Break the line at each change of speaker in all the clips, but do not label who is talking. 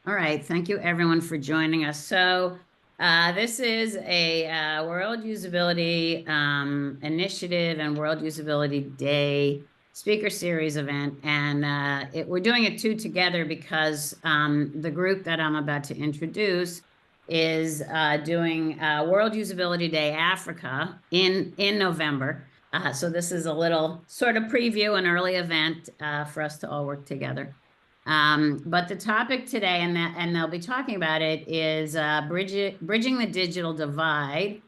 All right, thank you everyone for joining us. So this is a World Usability Initiative and World Usability Day speaker series event. And we're doing it two together because the group that I'm about to introduce is doing World Usability Day Africa in November. So this is a little sort of preview, an early event for us to all work together. But the topic today, and they'll be talking about it, is bridging the digital divide,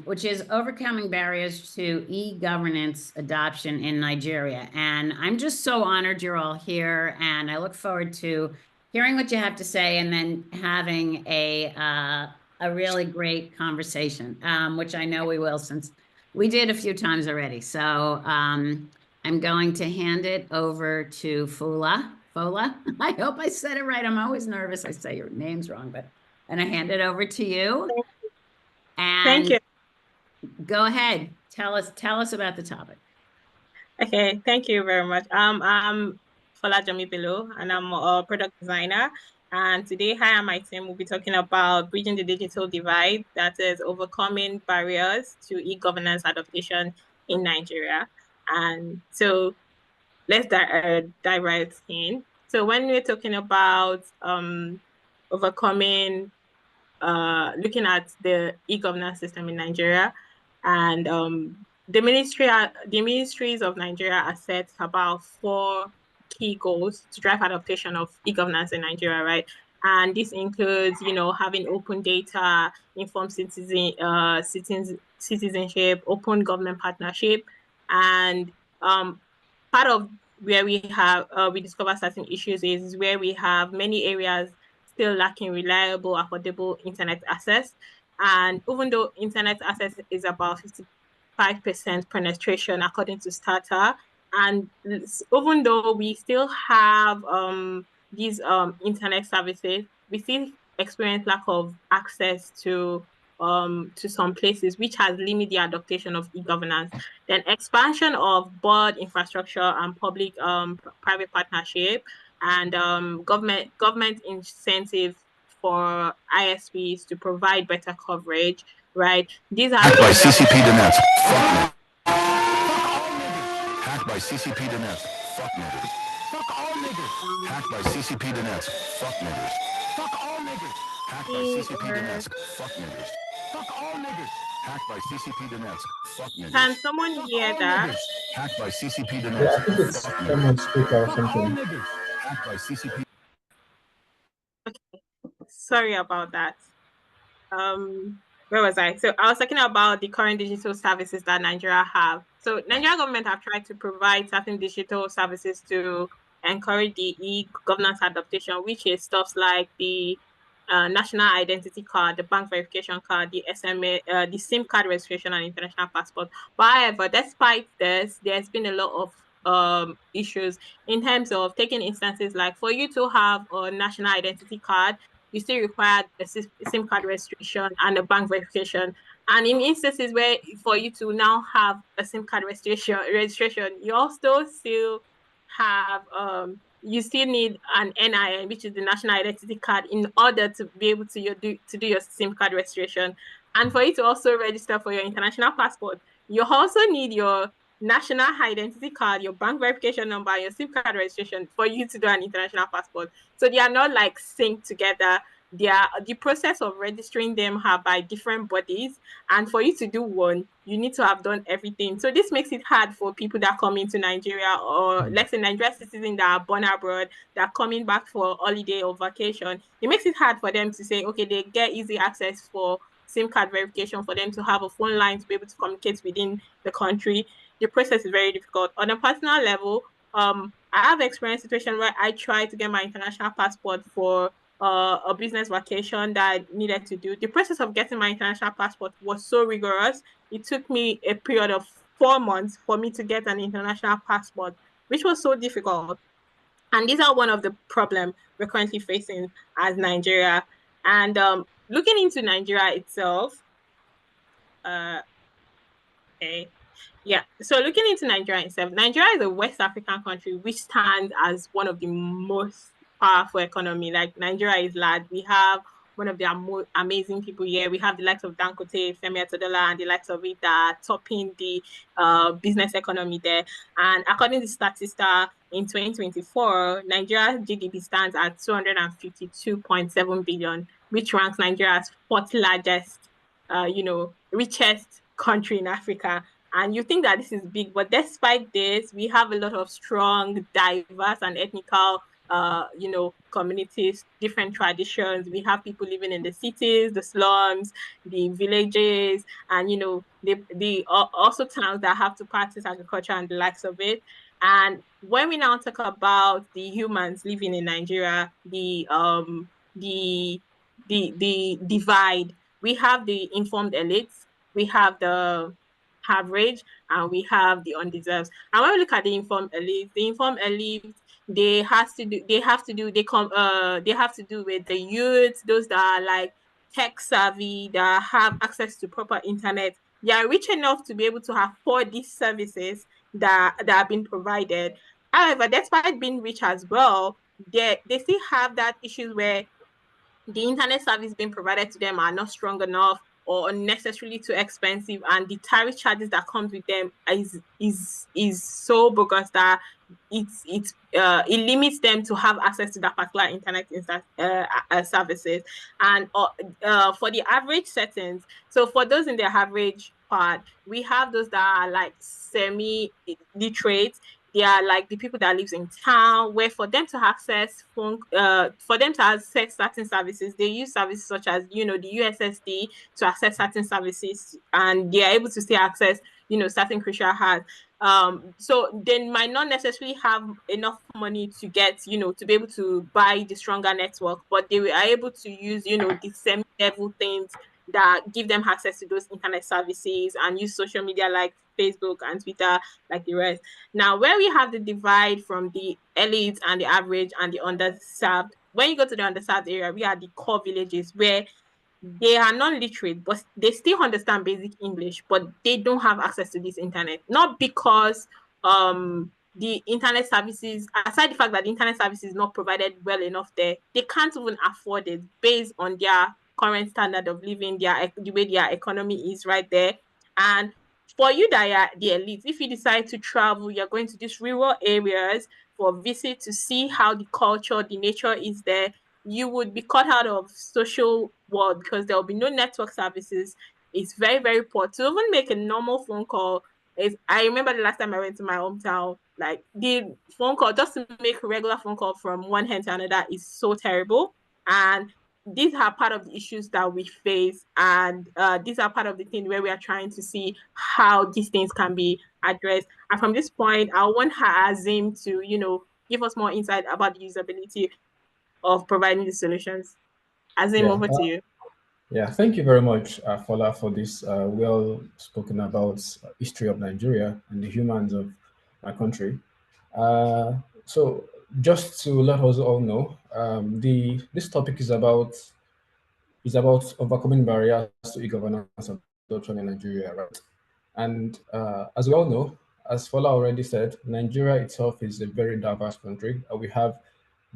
which is overcoming barriers to e-governance adoption in Nigeria. And I'm just so honored you're all here, and I look forward to hearing what you have to say, and then having a really great conversation, which I know we will, since we did a few times already. So I'm going to hand it over to Fola. I hope I said it right. I'm always nervous. I say your name's wrong, but and I hand it over to you.
Thank
And
you.
go ahead. Tell us about the topic.
Okay, thank you very much. I'm Folajomi Bello, and I'm a product designer. And today, I and my team will be talking about bridging the digital divide, that is overcoming barriers to e-governance adoption in Nigeria. And so let's dive right in. So when we're talking about overcoming, looking at the e-governance system in Nigeria, and the ministries of Nigeria are set about 4 key goals to drive adaptation of e-governance in Nigeria, right? And this includes, having open data, informed citizenship, open government partnership, and part of where we discover certain issues is where we have many areas still lacking reliable, affordable internet access. And even though internet access is about 55% penetration according to Starter, and even though we still have these internet services, we still experience lack of access to some places, which has limited the adoption of e-governance. Then expansion of board infrastructure and public private partnership, and government incentive for ISPs to provide better coverage, right? These are
Hacked by
things that
CCP the Nets. Fuck Hacked by CCP the Nets. Fuck niggas. Fuck all niggas. Hacked by CCP the Nets. Fuck niggas. Fuck all niggas. Hacked by CCP the Nets. Fuck niggas. Fuck all niggas. Hacked by CCP the Nets. Fuck niggas.
Can someone hear that?
Hacked by CCP the
Yeah,
Nets.
I think it's someone speaker or something.
Hacked by CCP.
Okay, sorry about that. Where was I? So I was talking about the current digital services that Nigeria have. So Nigeria government have tried to provide certain digital services to encourage the e-governance adaptation, which is stuff like the national identity card, the bank verification card, the SMA, the SIM card registration, and international passport. But however, despite this, there's been a lot of issues in terms of taking instances like for you to have a national identity card, you still require a SIM card registration and a bank verification. And in instances where for you to now have a SIM card registration, you also still have you still need an NIN, which is the national identity card, in order to be able to do your SIM card registration. And for you to also register for your international passport, you also need your national identity card, your bank verification number, your SIM card registration for you to do an international passport. So they are not like synced together. The process of registering them are by different bodies, and for you to do one, you need to have done everything. So this makes it hard for people that come into Nigeria, or let's say Nigerian citizens that are born abroad that are coming back for holiday or vacation. It makes it hard for them to say, okay, they get easy access for SIM card verification, for them to have a phone line to be able to communicate within the country. The process is very difficult. On a personal level, I have experienced situation where I tried to get my international passport for a business vacation that I needed to do. The process of getting my international passport was so rigorous. It took me a period of 4 months for me to get an international passport, which was so difficult. And these are one of the problems we're currently facing as Nigeria. And looking into Nigeria itself, okay, yeah. So looking into Nigeria itself, Nigeria is a West African country which stands as one of the most powerful economy. Like Nigeria is large. We have one of the amazing people here. We have the likes of Dangote, Femi Atodola, and the likes of it that topping the business economy there. And according to Statista, in 2024, Nigeria's GDP stands at 252.7 billion, which ranks Nigeria as fourth largest, richest country in Africa. And you think that this is big, but despite this, we have a lot of strong, diverse, and ethnical communities, different traditions. We have people living in the cities, the slums, the villages, and also towns that have to practice agriculture and the likes of it. And when we now talk about the humans living in Nigeria, the divide, we have the informed elites, we have the average, and we have the undeserved. And when we look at the informed elites, they have to do with the youth, those that are like tech savvy, that have access to proper internet. They are rich enough to be able to afford these services that have been provided. However, despite being rich as well, they still have that issues where the internet service being provided to them are not strong enough or unnecessarily too expensive, and the tariff charges that comes with them is so bogus that it limits them to have access to that particular internet services. And for the average settings, so for those in the average part, we have those that are like semi-literate. They are like the people that lives in town, where for them to access certain services, they use services such as the USSD to access certain services, and they are able to still access certain crucial hard. So they might not necessarily have enough money to get to be able to buy the stronger network, but they are able to use the semi-level things that give them access to those internet services and use social media like Facebook and Twitter like the rest. Now, where we have the divide from the elites and the average and the underserved, when you go to the underserved area, we are the core villages where they are non-literate, but they still understand basic English, but they don't have access to this internet. Not because the internet services, aside the fact that the internet service is not provided well enough there, they can't even afford it based on their current standard of living, the way their economy is right there. And for you that are the elites, if you decide to travel, you're going to these rural areas for visit to see how the culture, the nature is there, you would be cut out of social world because there will be no network services. It's very, very poor. To even make a normal phone call I remember the last time I went to my hometown, like the phone call, just to make a regular phone call from one hand to another is so terrible. And these are part of the issues that we face. And these are part of the thing where we are trying to see how these things can be addressed. And from this point, I want Azim to, give us more insight about the usability of providing the solutions. Azim,
Yeah,
over to you.
yeah. Thank you very much, Fola, for this well spoken about history of Nigeria and the humans of my country. So, just to let us all know, this topic is about overcoming barriers to e-governance adoption in Nigeria, right? And as we all know, as Fola already said, Nigeria itself is a very diverse country. We have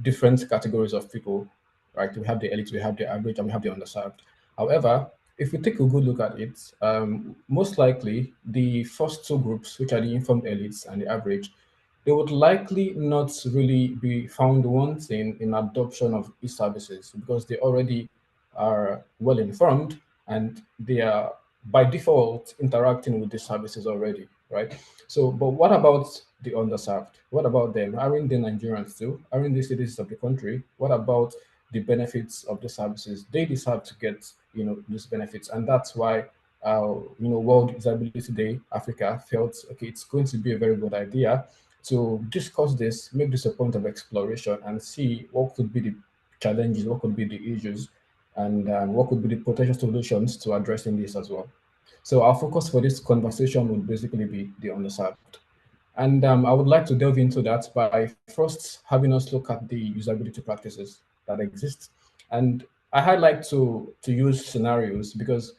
different categories of people, right? We have the elite, we have the average, and we have the underserved. However, if we take a good look at it, most likely the first two groups, which are the informed elites and the average, they would likely not really be found wanting in adoption of e-services because they already are well informed and they are by default interacting with the services already, right? So, but what about the underserved? What about them? Aren't they Nigerians too? Aren't they citizens of the country? What about the benefits of the services? They deserve to get, these benefits, and that's why, World Disability Day Africa felt okay. It's going to be a very good idea to discuss this, make this a point of exploration, and see what could be the challenges, what could be the issues, and what could be the potential solutions to addressing this as well. So our focus for this conversation would basically be the underserved. And I would like to delve into that by first having us look at the usability practices that exist. And I highlight to use scenarios because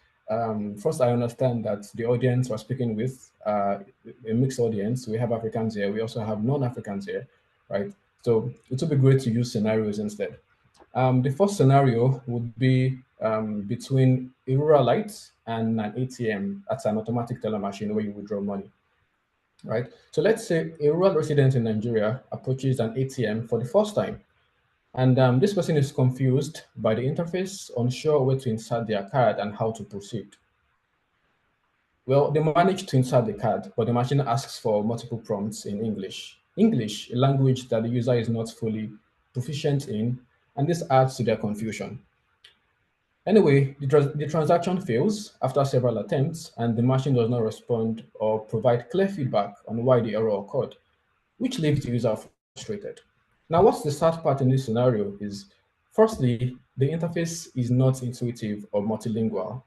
first I understand that the audience we're speaking with, a mixed audience. We have Africans here, we also have non-Africans here, right? So it would be great to use scenarios instead. The first scenario would be between a rural light and an ATM. That's an automatic teller machine where you withdraw money, right? So let's say a rural resident in Nigeria approaches an ATM for the first time, and this person is confused by the interface, unsure where to insert their card and how to proceed. Well, they managed to insert the card, but the machine asks for multiple prompts in English. English, a language that the user is not fully proficient in, and this adds to their confusion. Anyway, the transaction fails after several attempts, and the machine does not respond or provide clear feedback on why the error occurred, which leaves the user frustrated. Now, what's the sad part in this scenario is, firstly, the interface is not intuitive or multilingual.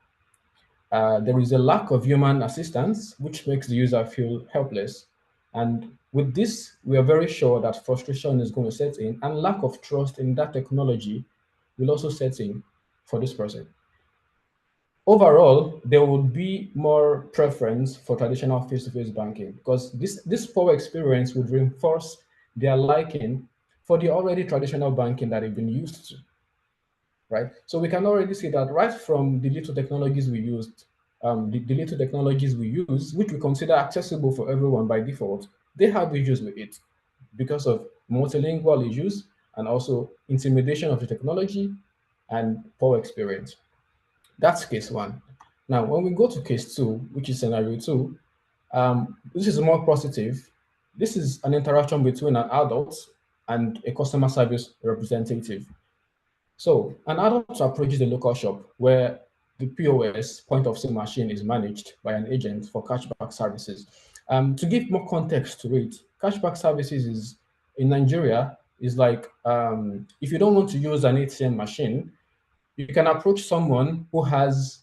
There is a lack of human assistance, which makes the user feel helpless. And with this, we are very sure that frustration is going to set in, and lack of trust in that technology will also set in for this person. Overall, there would be more preference for traditional face-to-face banking because this poor experience would reinforce their liking for the already traditional banking that they've been used to, right? So we can already see that right from the little technologies we used, the little technologies we use, which we consider accessible for everyone by default, they have issues with it because of multilingual issues and also intimidation of the technology and poor experience. That's case one. Now, when we go to case two, which is scenario two, this is more positive. This is an interaction between an adult and a customer service representative. So, an adult approaches the local shop where the POS, point of sale machine, is managed by an agent for cashback services. To give more context to it, cashback services is in Nigeria is like if you don't want to use an ATM machine, you can approach someone who has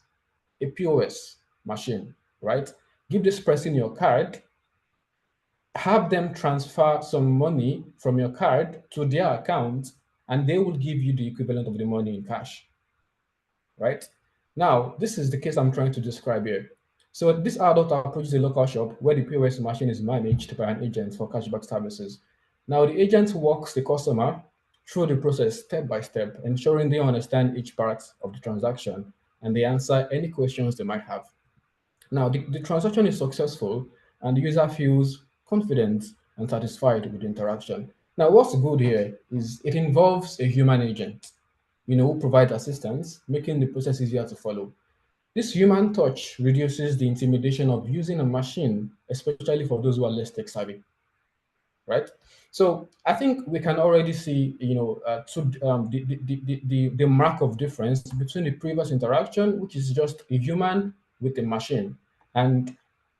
a POS machine, right? Give this person your card, have them transfer some money from your card to their account, and they will give you the equivalent of the money in cash, right? Now, this is the case I'm trying to describe here. So this adult approaches a local shop where the POS machine is managed by an agent for cashback services. Now, the agent walks the customer through the process step by step, ensuring they understand each part of the transaction and they answer any questions they might have. Now, the transaction is successful and the user feels confident and satisfied with the interaction. Now, what's good here is it involves a human agent, who provides assistance, making the process easier to follow. This human touch reduces the intimidation of using a machine, especially for those who are less tech savvy, right? So I think we can already see, the mark of difference between the previous interaction, which is just a human with a machine, and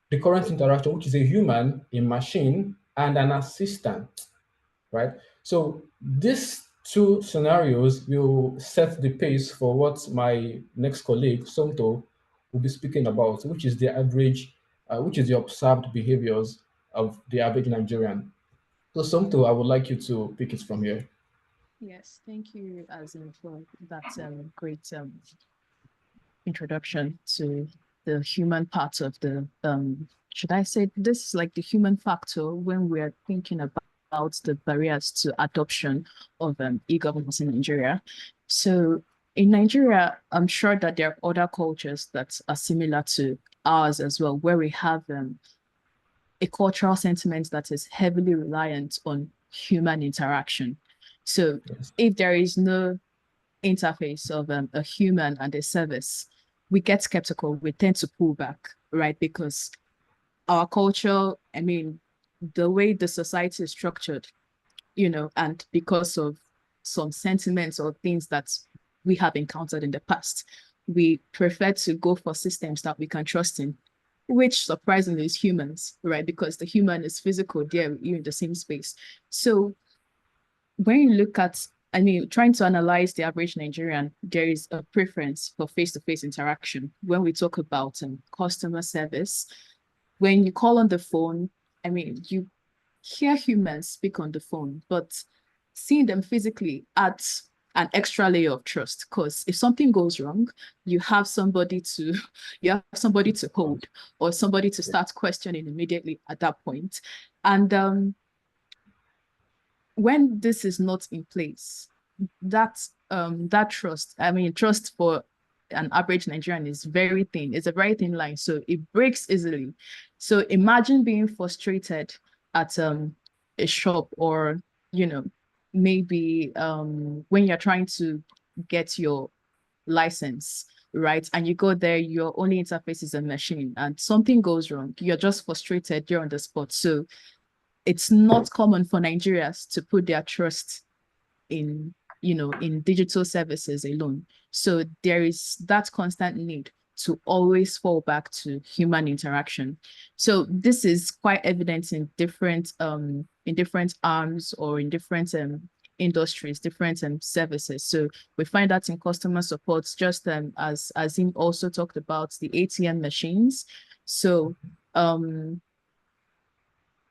the current interaction, which is a human, a machine, and an assistant, right? So these two scenarios will set the pace for what my next colleague, Somto, will be speaking about, which is the average, which is the observed behaviors of the average Nigerian. So Somto, I would like you to pick it from here.
Yes, thank you, Azim, for that great introduction to the human part of the, should I say, this is like the human factor when we're thinking about the barriers to adoption of e-governance in Nigeria. So in Nigeria, I'm sure that there are other cultures that are similar to ours as well, where we have a cultural sentiment that is heavily reliant on human interaction. So
Yes.
if there is no interface of a human and a service, we get skeptical, we tend to pull back, right? Because our culture, I mean, the way the society is structured, and because of some sentiments or things that we have encountered in the past, we prefer to go for systems that we can trust in, which surprisingly is humans, right? Because the human is physical, there, you're in the same space. So when you look at, trying to analyze the average Nigerian, there is a preference for face-to-face interaction. When we talk about customer service, when you call on the phone, you hear humans speak on the phone, but seeing them physically adds an extra layer of trust, because if something goes wrong, you have somebody to hold, or somebody to start questioning immediately at that point. And when this is not in place, that trust, I mean, trust for an average Nigerian is very thin. It's a very thin line, so it breaks easily. So imagine being frustrated at a shop, or maybe when you're trying to get your license, right? And you go there, your only interface is a machine, and something goes wrong. You're just frustrated, you're on the spot. So it's not common for Nigerians to put their trust in in digital services alone. So there is that constant need to always fall back to human interaction. So this is quite evident in different arms, or in different industries, different services. So we find that in customer support, just as Azim also talked about the ATM machines. So the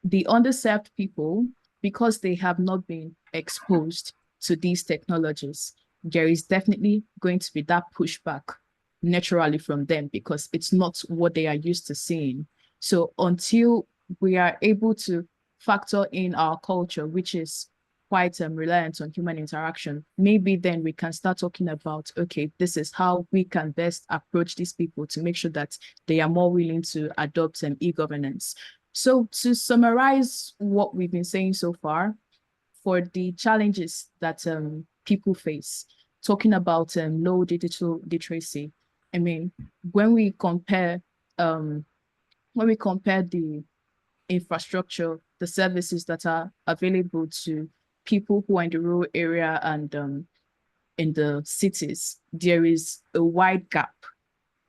underserved people, because they have not been exposed to these technologies, there is definitely going to be that pushback naturally from them, because it's not what they are used to seeing. So until we are able to factor in our culture, which is quite reliant on human interaction, maybe then we can start talking about, okay, this is how we can best approach these people to make sure that they are more willing to adopt e-governance. So to summarize what we've been saying so far, for the challenges that people face, talking about low digital literacy, I mean, when we compare the infrastructure, the services that are available to people who are in the rural area and in the cities, there is a wide gap.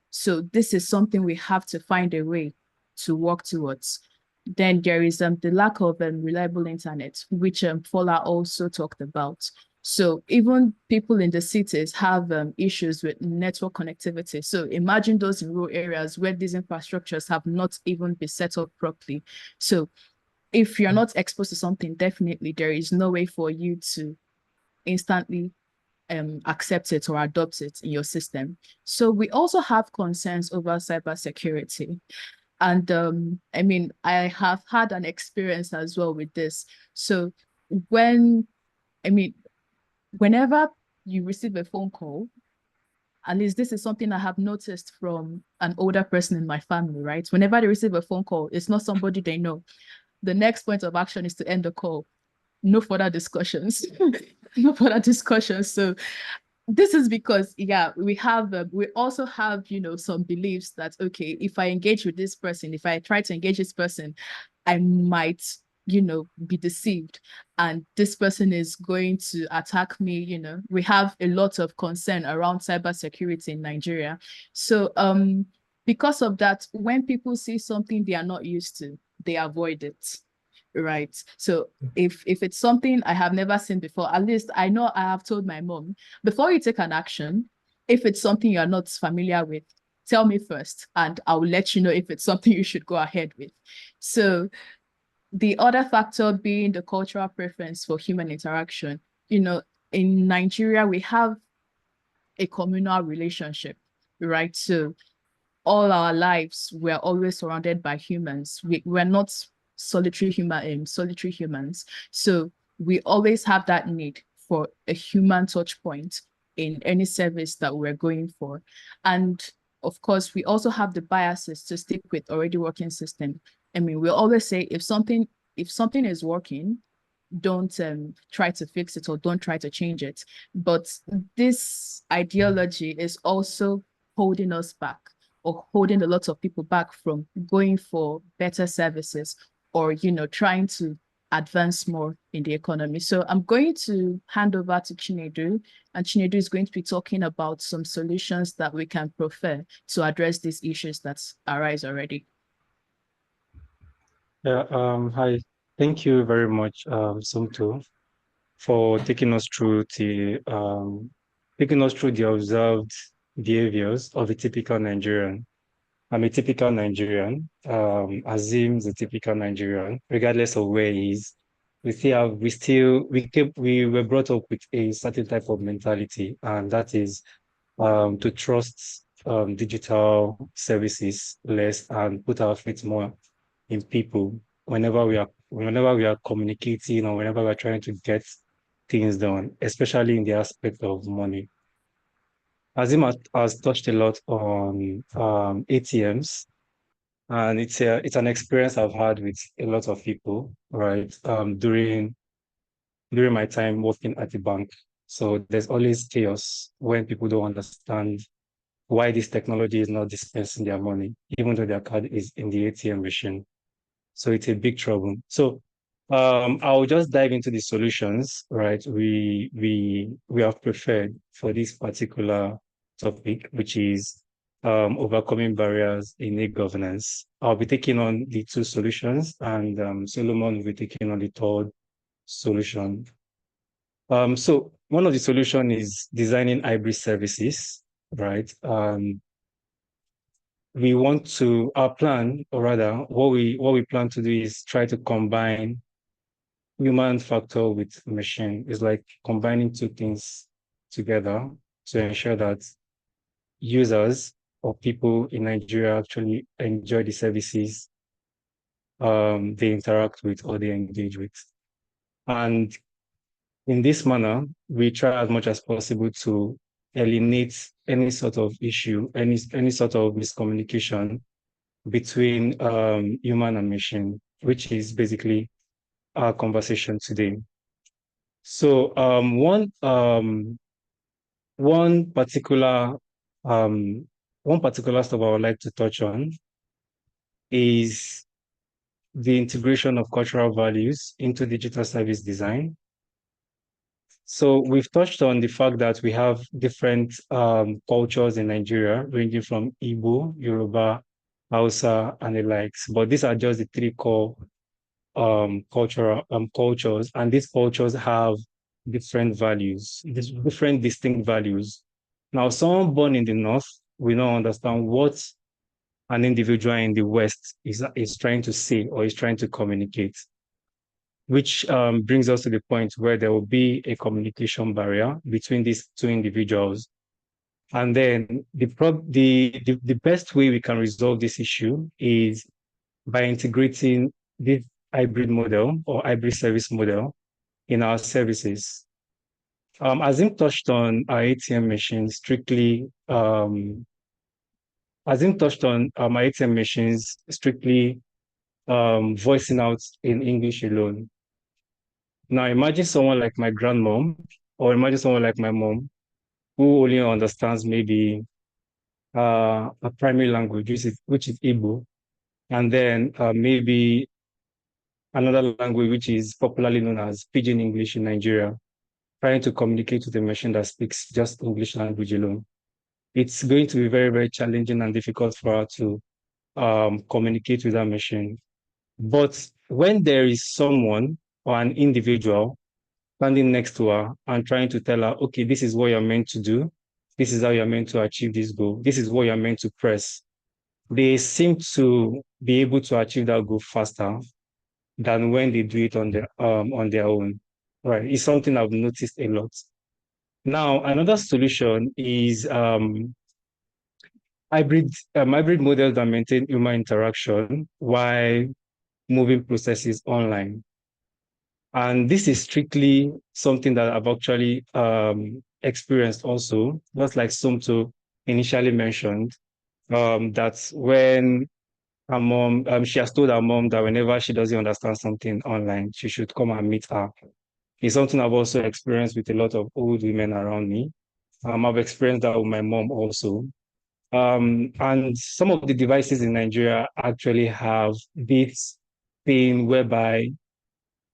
So this is something we have to find a way to work towards. Then there is the lack of reliable internet, which Fola also talked about. So even people in the cities have issues with network connectivity. So imagine those in rural areas where these infrastructures have not even been set up properly. So if you're not exposed to something, definitely there is no way for you to instantly accept it or adopt it in your system. So we also have concerns over cybersecurity. And I mean, I have had an experience as well with this. So whenever you receive a phone call, at least this is something I have noticed from an older person in my family, right? Whenever they receive a phone call, it's not somebody they know. The next point of action is to end the call. No further discussions. No further discussions. So this is because, yeah, we also have, some beliefs that, okay, if I engage with this person, if I try to engage this person, I might, be deceived, and this person is going to attack me. We have a lot of concern around cybersecurity in Nigeria. So because of that, when people see something they are not used to, they avoid it. Right. So if it's something I have never seen before, at least I know I have told my mom, before you take an action, if it's something you're not familiar with, tell me first, and I will let you know if it's something you should go ahead with. So the other factor being the cultural preference for human interaction. In Nigeria, we have a communal relationship, right? So all our lives, we're always surrounded by humans. We're not solitary humans. So we always have that need for a human touch point in any service that we're going for. And of course, we also have the biases to stick with already working system. I mean, we always say if something is working, don't try to fix it or don't try to change it. But this ideology is also holding us back, or holding a lot of people back from going for better services, or trying to advance more in the economy. So I'm going to hand over to Chinedu, and Chinedu is going to be talking about some solutions that we can prefer to address these issues that arise already.
Yeah, hi. Thank you very much, Sumto, for taking us through the observed behaviors of a typical Nigerian. I'm a typical Nigerian. Azim is a typical Nigerian, regardless of where he is. We were brought up with a certain type of mentality, and that is to trust digital services less and put our faith more in people whenever we are whenever we are communicating or whenever we're trying to get things done, especially in the aspect of money. Azim has touched a lot on ATMs, and it's an experience I've had with a lot of people, right? During my time working at the bank. So there's always chaos when people don't understand why this technology is not dispensing their money, even though their card is in the ATM machine. So it's a big trouble. So I'll just dive into the solutions, right? We have preferred for this particular topic, which is overcoming barriers in e-governance. I'll be taking on the two solutions, and Solomon will be taking on the third solution. So one of the solution is designing hybrid services, right? We want to, our plan, or rather, what we plan to do is try to combine human factor with machine. It's like combining two things together to ensure that users or people in Nigeria actually enjoy the services they interact with or they engage with. And in this manner, we try as much as possible to eliminate any sort of issue, any sort of miscommunication between human and machine, which is basically our conversation today. So one particular stuff I would like to touch on is the integration of cultural values into digital service design. So we've touched on the fact that we have different cultures in Nigeria, ranging from Igbo, Yoruba, Hausa, and the likes. But these are just the three core cultures, and these cultures have different values, different distinct values. Now, someone born in the North will not understand what an individual in the West is trying to say or is trying to communicate, which brings us to the point where there will be a communication barrier between these two individuals. And then the best way we can resolve this issue is by integrating this hybrid model or hybrid service model in our services. Azim touched on our ATM machines voicing out in English alone. Now imagine someone like my grandmom, or imagine someone like my mom, who only understands maybe a primary language, which is Igbo, and then maybe another language which is popularly known as Pidgin English in Nigeria, trying to communicate with a machine that speaks just English language alone. It's going to be very, very challenging and difficult for her to communicate with that machine. But when there is someone or an individual standing next to her and trying to tell her, okay, this is what you're meant to do. This is how you're meant to achieve this goal. This is what you're meant to press. They seem to be able to achieve that goal faster than when they do it on their own. Right. It's something I've noticed a lot. Now, another solution is hybrid models that maintain human interaction while moving processes online. And this is strictly something that I've actually experienced also, just like Sumto initially mentioned, that when her mom, she has told her mom that whenever she doesn't understand something online, she should come and meet her. It's something I've also experienced with a lot of old women around me. I've experienced that with my mom also. And some of the devices in Nigeria actually have this thing whereby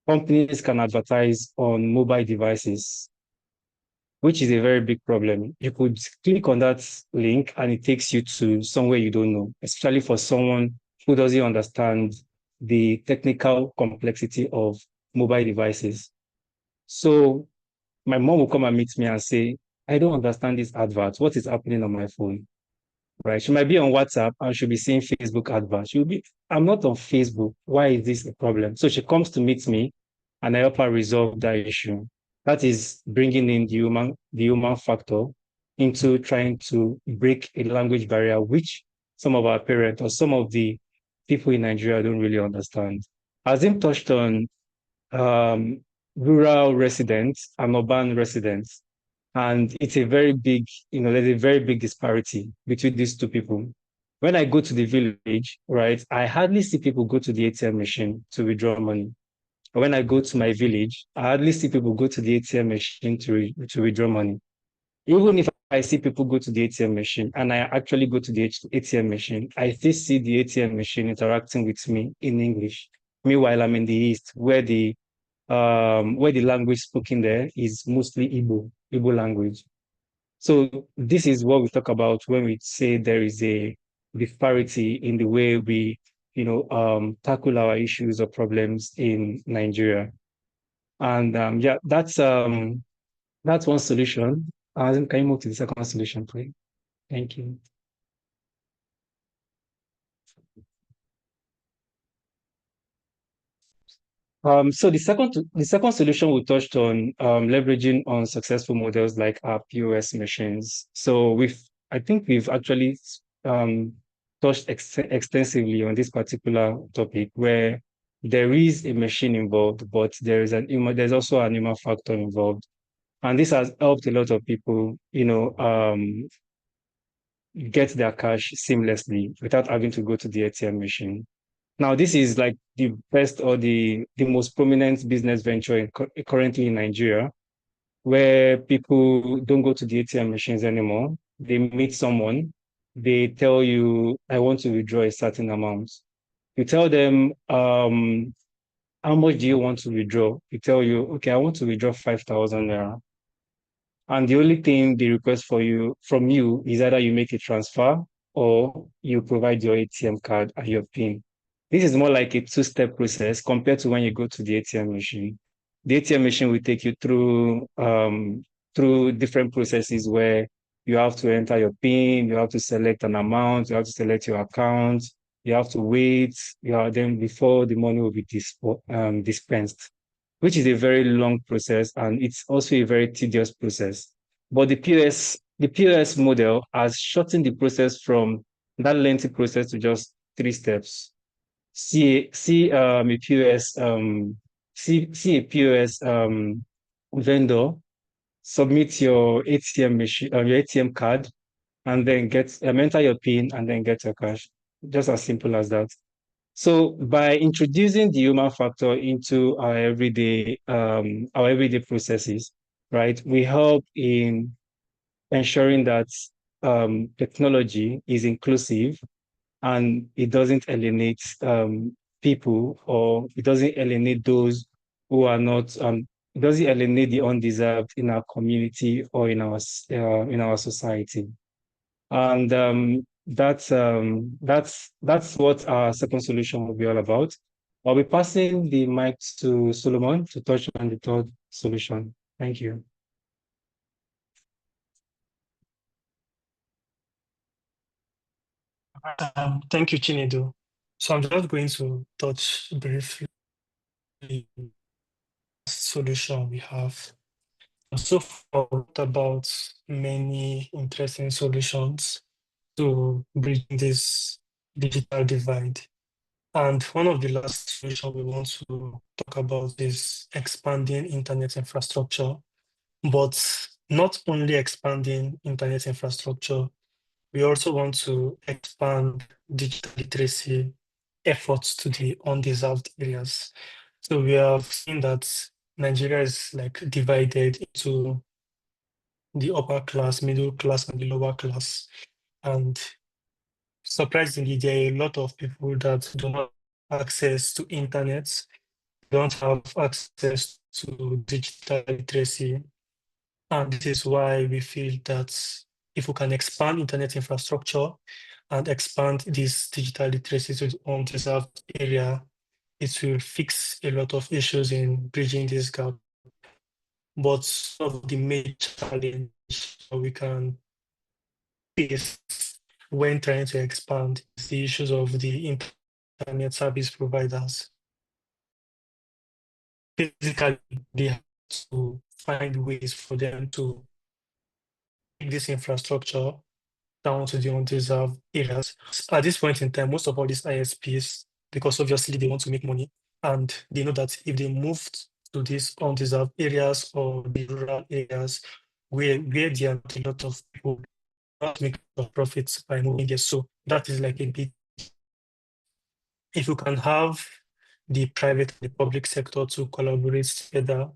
companies can advertise on mobile devices, which is a very big problem. You could click on that link and it takes you to somewhere you don't know, especially for someone who doesn't understand the technical complexity of mobile devices. So my mom will come and meet me and say, I don't understand this advert. What is happening on my phone? Right? She might be on WhatsApp and she'll be seeing Facebook adverts. I'm not on Facebook. Why is this a problem? So she comes to meet me and I help her resolve that issue. That is bringing in the human factor into trying to break a language barrier, which some of our parents or some of the people in Nigeria don't really understand. Azim touched on rural residents and urban residents. And it's a very big, there's a very big disparity between these two people. When I go to the village, right, I hardly see people go to the ATM machine to withdraw money. When I go to my village, I hardly see people go to the ATM machine to withdraw money. Even if I see people go to the ATM machine and I actually go to the ATM machine, I still see the ATM machine interacting with me in English. Meanwhile, I'm in the East, where the language spoken there is mostly Igbo language. So this is what we talk about when we say there is a disparity in the way we, tackle our issues or problems in Nigeria. And yeah, that's one solution. Can you move to the second solution, please? Thank you. So the second solution we touched on leveraging on successful models like our POS machines. So I think we've actually touched extensively on this particular topic where there is a machine involved, but there's also an human factor involved, and this has helped a lot of people, get their cash seamlessly without having to go to the ATM machine. Now, this is like the best or the most prominent business venture currently in Nigeria, where people don't go to the ATM machines anymore. They meet someone, they tell you, I want to withdraw a certain amount. You tell them, how much do you want to withdraw? You tell you, okay, I want to withdraw 5,000 naira. And the only thing they request from you is either you make a transfer or you provide your ATM card and your PIN. This is more like a two-step process compared to when you go to the ATM machine. The ATM machine will take you through different processes where you have to enter your PIN, you have to select an amount, you have to select your account, you have to wait, then before the money will be dispensed, which is a very long process and it's also a very tedious process. But the POS model has shortened the process from that lengthy process to just 3 steps. See a POS see a POS vendor, submit your ATM machine, your ATM card, and then enter your PIN and then get your cash. Just as simple as that. So by introducing the human factor into our everyday processes, right, we help in ensuring that technology is inclusive and it doesn't alienate people, or it doesn't alienate those who are not it doesn't alienate the undeserved in our community or in our society. And that's what our second solution will be all about. I'll be passing the mic to Solomon to touch on the third solution. Thank you.
Thank you, Chinedu. So I'm just going to touch briefly the solution we have. So far, we talked about many interesting solutions to bridge this digital divide. And one of the last solutions we want to talk about is expanding internet infrastructure, but not only expanding internet infrastructure, we also want to expand digital literacy efforts to the undeserved areas. So we have seen that Nigeria is like divided into the upper class, middle class, and the lower class. And surprisingly, there are a lot of people that do not have access to internet, don't have access to digital literacy. And this is why we feel that if we can expand internet infrastructure and expand this digital literacy to the undeserved area, it will fix a lot of issues in bridging this gap. But some of the major challenges we can face when trying to expand is the issues of the internet service providers. Basically, they have to find ways for them to take this infrastructure down to the undeserved areas. At this point in time, most of all these ISPs, because obviously they want to make money, And they know that if they move to these undeserved areas or the rural areas where there are not a lot of people, not make a lot of profits by moving there. So that is like a big, if you can have the private and the public sector to collaborate together,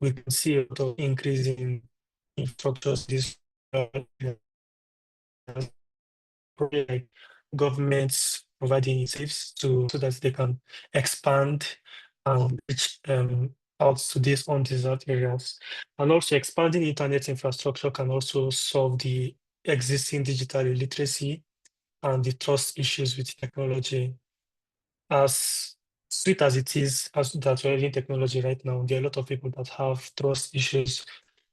we can see a lot of increase in infrastructures this probably like governments providing incentives to so that they can expand and reach out to these undeserved areas. And also expanding internet infrastructure can also solve the existing digital illiteracy and the trust issues with technology. As sweet as it is, as that we're using technology right now, there are a lot of people that have trust issues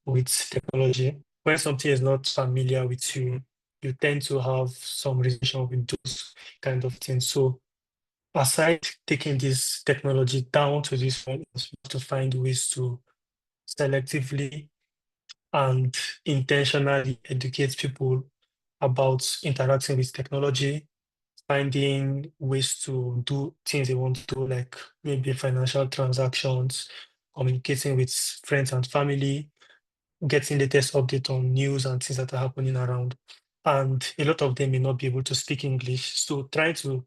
with technology. When something is not familiar with you, you tend to have some relation with those kind of things. So aside taking this technology down to this point, we have to find ways to selectively and intentionally educate people about interacting with technology, finding ways to do things they want to do, like maybe financial transactions, communicating with friends and family, getting latest update on news and things that are happening around. And a lot of them may not be able to speak English. So trying to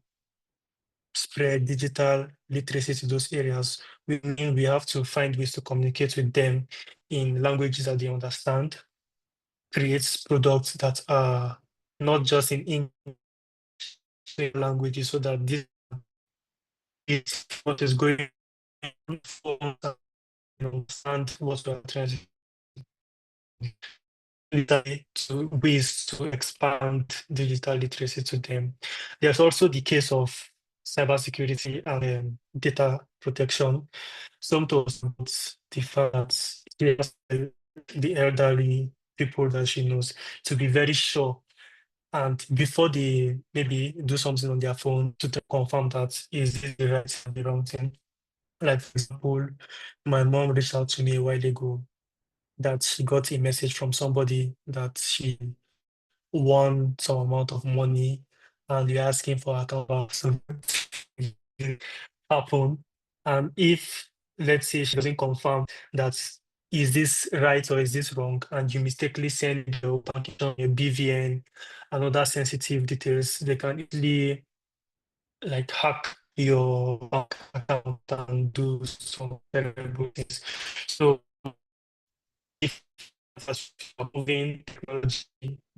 spread digital literacy to those areas, we mean we have to find ways to communicate with them in languages that they understand, create products that are not just in English languages, so that this is what is going on for us and understand what we are trying to ways to expand digital literacy to them. There's also the case of cybersecurity and data protection. Some talks about the fact that she has the elderly people that she knows to be very sure, and before they maybe do something on their phone to confirm that is this the right and the wrong thing. Like for example, my mom reached out to me a while ago that she got a message from somebody that she won some amount of money and you're asking for account back. So happen. And if let's say she doesn't confirm that is this right or is this wrong, and you mistakenly send your bank account, your BVN, and other sensitive details, they can easily like hack your bank account and do some terrible things. So if as we're moving technology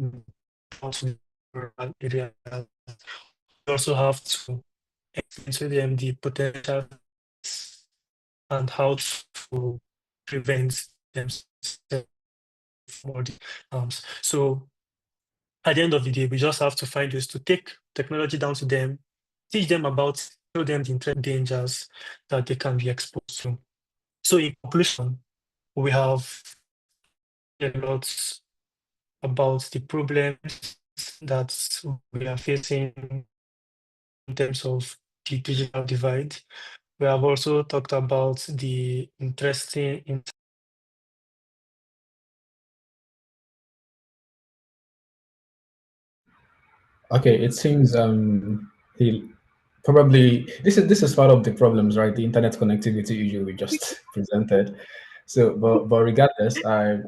down to the rural area, you also have to explain to them the potential risks and how to prevent them from all the harms. So at the end of the day, we just have to find ways to take technology down to them, teach them about, show them the dangers that they can be exposed to. So in conclusion, we have a lot about the problems that we are facing in terms of the digital divide. We have also talked about the interesting.
Okay, it seems he probably this is part of the problems, right? The internet connectivity issue we just presented. So, but regardless, I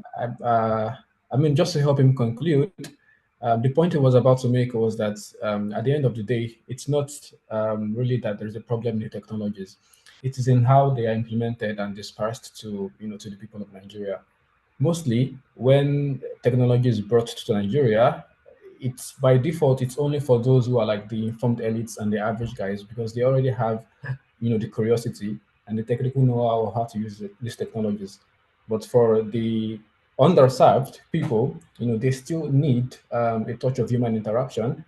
mean, just to help him conclude, the point he was about to make was that at the end of the day, it's not really that there's a problem in the technologies. It is in how they are implemented and dispersed to to the people of Nigeria. Mostly, when technology is brought to Nigeria, it's by default it's only for those who are like the informed elites and the average guys because they already have the curiosity and the technical know-how of how to use these technologies. But for the underserved people, they still need a touch of human interaction.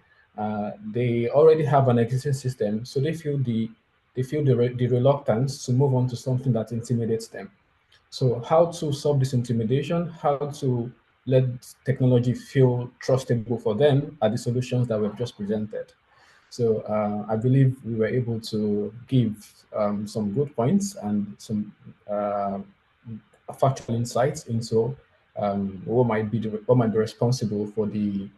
They already have an existing system, so they feel the reluctance to move on to something that intimidates them. So, how to solve this intimidation, how to let technology feel trustable for them are the solutions that we've just presented. So, I believe we were able to give some good points and some factual insights into what might be responsible for the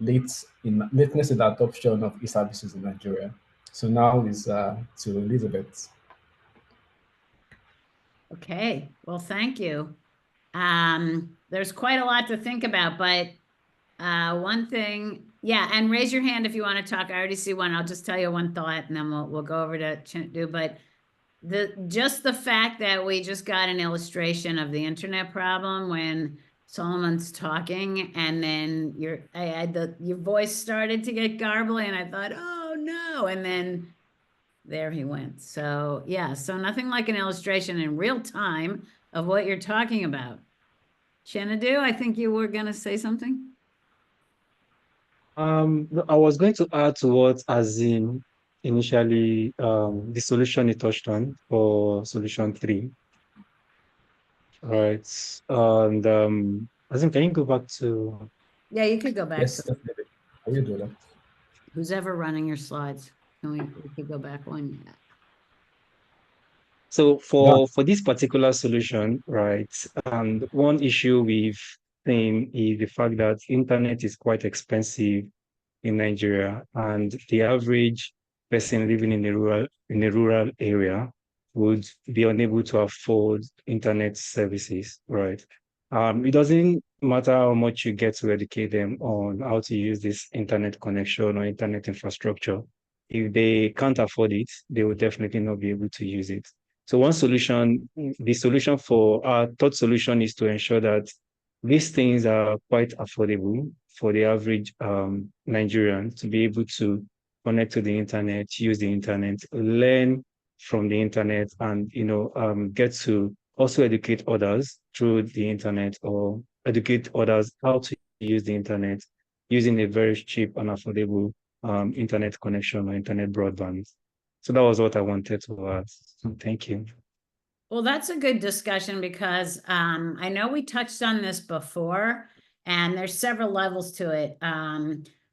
lateness in the adoption of e-services in Nigeria. So now is to Elizabeth.
Okay, well, thank you. There's quite a lot to think about, but one thing, yeah, and raise your hand if you want to talk. I already see one. I'll just tell you one thought and then we'll go over to Chintu. But just the fact that we just got an illustration of the internet problem when Solomon's talking and then your voice started to get garbly and I thought, oh no, and then there he went. So yeah, so nothing like an illustration in real time of what you're talking about. Shenadu, I think you were gonna say something.
No, I was going to add to what Azim initially, the solution he touched on for solution 3, right? And Azim, can you go back to?
Yeah, you could go back
Yes,
to
definitely. I will do that.
who's ever running your slides. Can we could go back one? Yeah.
So
Done.
for this particular solution, right? And one issue we've seen is the fact that internet is quite expensive in Nigeria, and the average person living in a rural area would be unable to afford internet services, right? It doesn't matter how much you get to educate them on how to use this internet connection or internet infrastructure. If they can't afford it, they will definitely not be able to use it. So one solution, the solution for our third solution is to ensure that these things are quite affordable for the average Nigerian to be able to connect to the internet, use the internet, learn from the internet, and get to also educate others through the internet or educate others how to use the internet using a very cheap and affordable internet connection or internet broadband. So that was what I wanted to add. So thank you.
Well, that's a good discussion because I know we touched on this before, and there's several levels to it.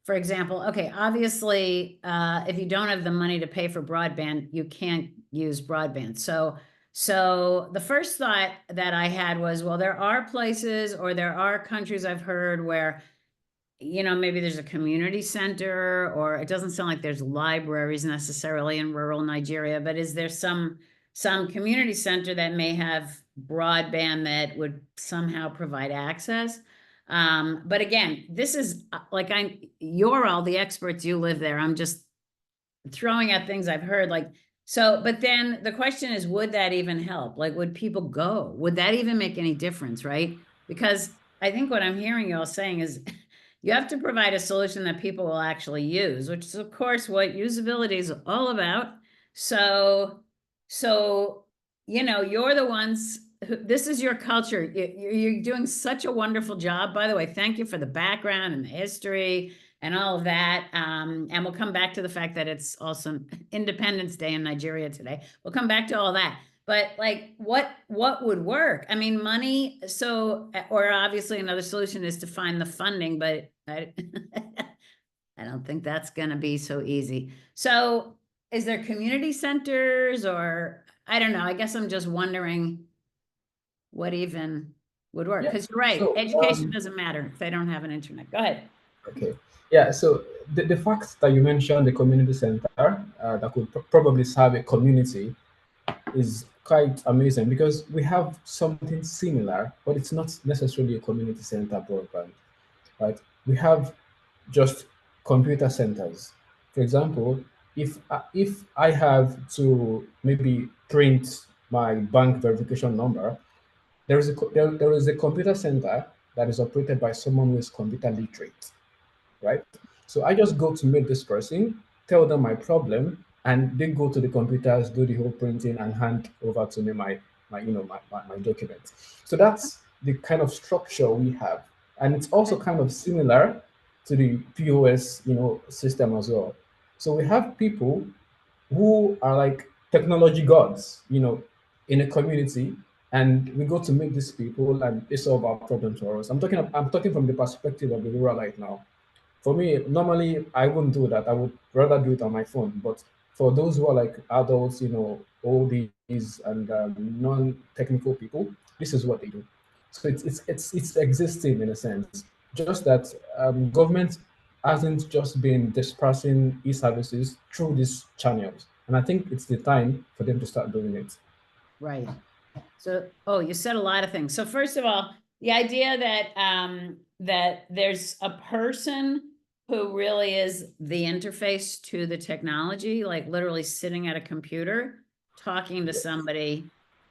For example, okay, obviously, if you don't have the money to pay for broadband, you can't use broadband. So the first thought that I had was, well, there are places or there are countries I've heard where maybe there's a community center, or it doesn't sound like there's libraries necessarily in rural Nigeria, but is there some community center that may have broadband that would somehow provide access? But again, this is like you're all the experts, you live there. I'm just throwing out things I've heard, but then the question is, would that even help? Like, would people go? Would that even make any difference, right? Because I think what I'm hearing you all saying is you have to provide a solution that people will actually use, which is of course what usability is all about. So you're the ones this is your culture. You're doing such a wonderful job. By the way, thank you for the background and the history and all of that. And we'll come back to the fact that it's also Independence Day in Nigeria today. We'll come back to all that. But like, what would work? I mean, money. So, or obviously another solution is to find the funding, but I don't think that's going to be so easy. So, is there community centers, or I don't know. I guess I'm just wondering what even would work.
Yeah.
Because you're right,
So,
education doesn't matter if they don't have an internet. Go ahead.
okay. Yeah. So the fact that you mentioned the community center that could probably serve a community is quite amazing because we have something similar, but it's not necessarily a community center broadband, right? We have just computer centers. For example, if I have to maybe print my bank verification number, there is a computer center that is operated by someone who is computer literate, right? So I just go to meet this person, tell them my problem, and they go to the computers, do the whole printing, and hand over to me my documents. So that's the kind of structure we have, and it's also kind of similar to the POS system as well. So we have people who are like technology gods, in a community, and we go to meet these people and they solve our problems for us. I'm talking from the perspective of the rural right now. For me, normally I wouldn't do that. I would rather do it on my phone. But for those who are like adults, oldies and non-technical people, this is what they do. So it's existing in a sense. Just that government hasn't just been dispersing e-services through these channels, and I think it's the time for them to start doing it.
Right. So, oh, you said a lot of things. So first of all, the idea that there's a person who really is the interface to the technology, like literally sitting at a computer, talking to somebody.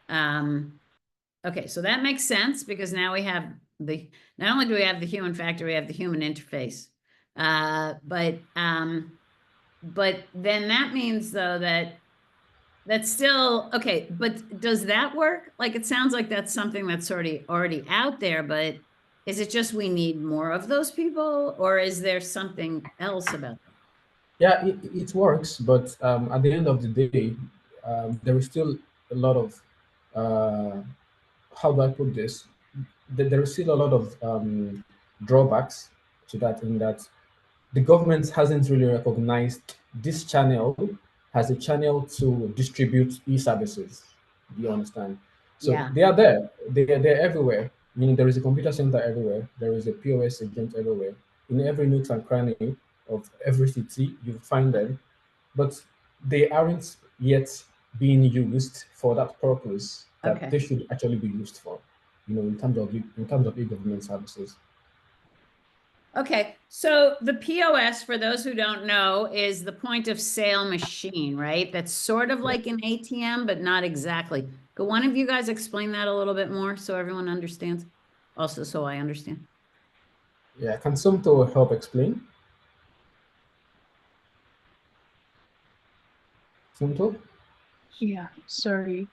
Okay, so that makes sense because now we have not only do we have the human factor, we have the human interface. But then that means though that that's still okay, but does that work? Like it sounds like that's something that's already out there, but is it just we need more of those people, or is there something else about that?
Yeah, it works, but at the end of the day, there is still a lot of uh, how do I put this? There is still a lot of drawbacks to that, in that the government hasn't really recognized this channel as a channel to distribute e-services. Do you understand? So
Yeah.
they are there. They're everywhere. Meaning there is a computer center everywhere. There is a POS agent everywhere. In every nook and cranny of every city, you find them, but they aren't yet being used for that purpose that
Okay.
they should actually be used for. In terms of e-government services.
Okay, so the POS, for those who don't know, is the point of sale machine, right? That's sort of
Yeah.
like an ATM, but not exactly. Could one of you guys explain that a little bit more so everyone understands? Also, so I understand.
Yeah. Can Sumto help explain? Sumto?
Yeah, sorry.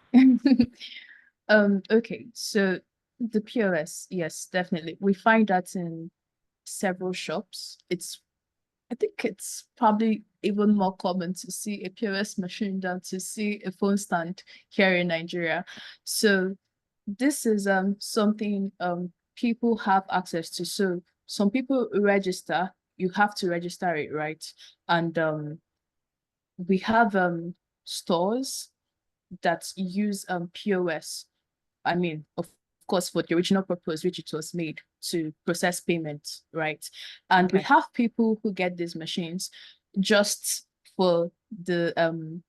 Okay, so the POS, yes, definitely. We find that in several shops. I think it's probably even more common to see a POS machine than to see a phone stand here in Nigeria. So this is something people have access to. So some people register, you have to register it, right? And we have stores that use POS. I mean, of course, for the original purpose which it was made, to process payments, right? And we
Okay.
have people who get these machines just for the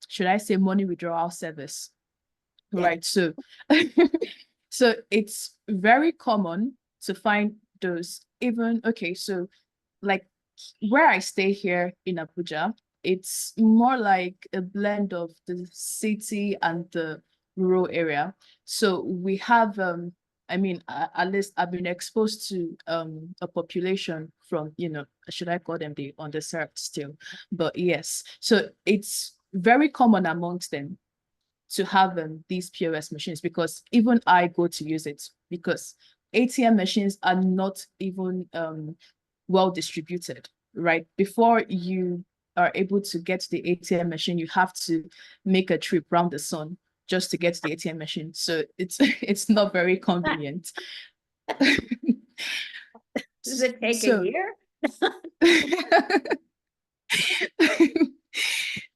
should I say, money withdrawal service,
Yeah.
right? So so it's very common to find those. Even okay, so like where I stay here in Abuja, it's more like a blend of the city and the rural area. So we have, I mean, at least I've been exposed to a population from, should I call them the underserved still? But yes, so it's very common amongst them to have these POS machines, because even I go to use it, because ATM machines are not even well distributed, right? Before you are able to get to the ATM machine, you have to make a trip around the sun just to get to the ATM machine. So it's it's not very convenient.
Does it take a
So
year?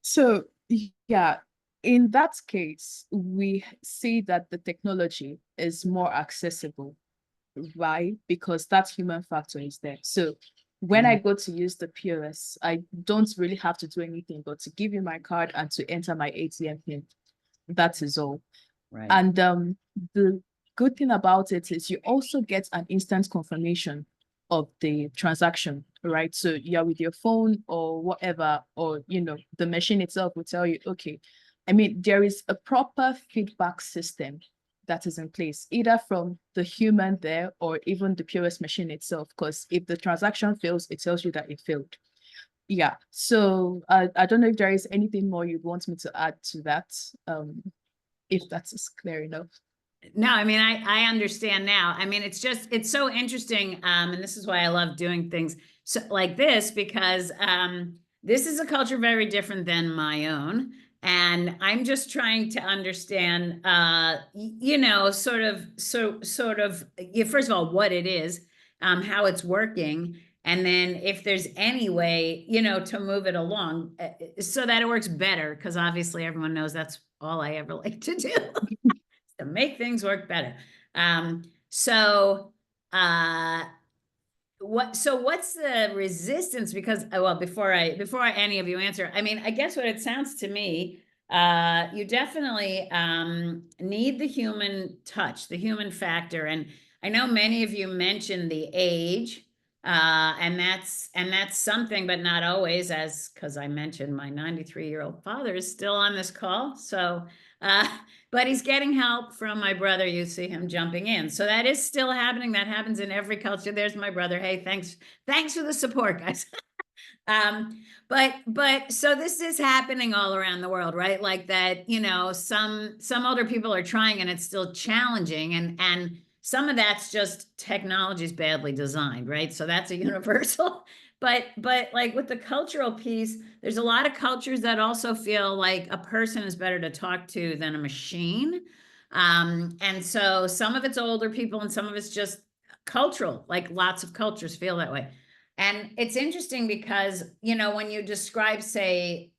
so yeah, in that case, we see that the technology is more accessible. Why? Because that human factor is there. So when I go to use the POS, I don't really have to do anything but to give you my card and to enter my ATM pin. That is all.
Right.
And the good thing about it is you also get an instant confirmation of the transaction, right? So you're with your phone or whatever, or the machine itself will tell you, okay. I mean, there is a proper feedback system that is in place, either from the human there or even the POS machine itself. Because if the transaction fails, it tells you that it failed. Yeah. So I don't know if there is anything more you want me to add to that. If that's clear enough.
No, I mean, I understand now. I mean, it's so interesting. And this is why I love doing things so like this, because this is a culture very different than my own. And I'm just trying to understand, first of all, what it is, how it's working, and then if there's any way, to move it along so that it works better, because obviously everyone knows that's all I ever like to do. To make things work better. So what's the resistance? Because well, before any of you answer, I mean, I guess what it sounds to me you definitely need the human touch, the human factor. And I know many of you mentioned the age, and that's something, but not always, as because I mentioned my 93-year-old father is still on this call. So, but he's getting help from my brother. You see him jumping in. So that is still happening. That happens in every culture. There's my brother. Hey, thanks for the support, guys. But so this is happening all around the world, right? Like that, some older people are trying and it's still challenging, and some of that's just technology is badly designed, right? So that's a universal. But like with the cultural piece, there's a lot of cultures that also feel like a person is better to talk to than a machine. And so some of it's older people and some of it's just cultural, like lots of cultures feel that way. And it's interesting because, when you describe, say,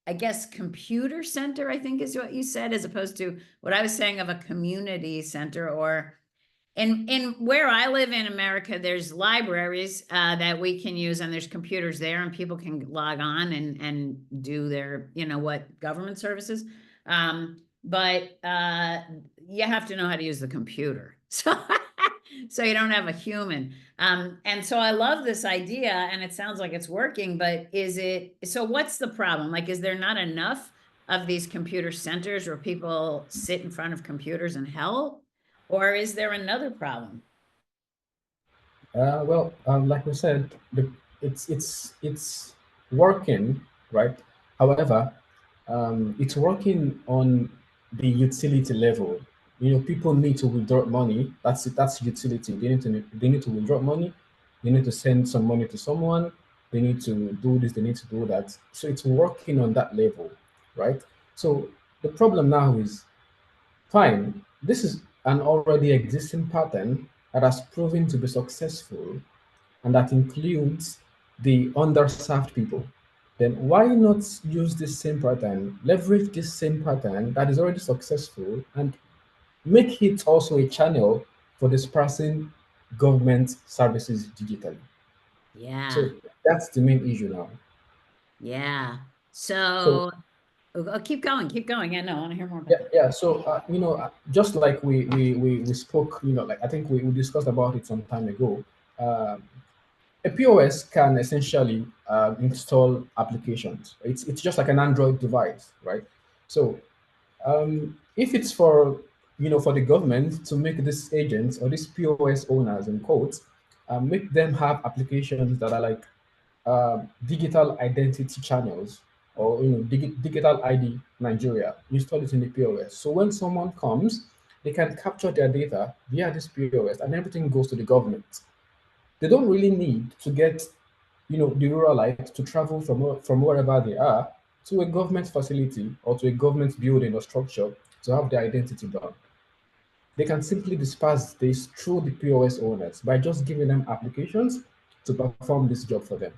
I guess computer center, I think is what you said, as opposed to what I was saying of a community center, or in where I live in America, there's libraries that we can use, and there's computers there, and people can log on and do their, what government services. But you have to know how to use the computer, so you don't have a human. And so I love this idea, and it sounds like it's working. But so? What's the problem? Like, is there not enough of these computer centers where people sit in front of computers and help? Or is there another problem?
Well, like we said, it's working, right? However, it's working on the utility level. People need to withdraw money. That's it. That's utility. They need to withdraw money. They need to send some money to someone. They need to do this. They need to do that. So it's working on that level, right? So the problem now is, fine, this is an already existing pattern that has proven to be successful, and that includes the underserved people. Then why not use this same pattern, leverage this same pattern that is already successful, and make it also a channel for dispersing government services digitally?
Yeah,
So that's the main issue now.
yeah.
So
So keep going, keep going. Yeah, no, I want to hear more about
yeah,
that.
yeah. So just like we spoke, like I think we discussed about it some time ago. Um, a POS can essentially install applications. It's just like an Android device, right? So if it's for the government to make these agents or these POS owners in quotes, make them have applications that are like digital identity channels, or digital ID Nigeria. Install it in the POS. So when someone comes, they can capture their data via this POS, and everything goes to the government. They don't really need to get the ruralites to travel from wherever they are to a government facility or to a government building or structure to have their identity done. They can simply disperse this through the POS owners by just giving them applications to perform this job for them.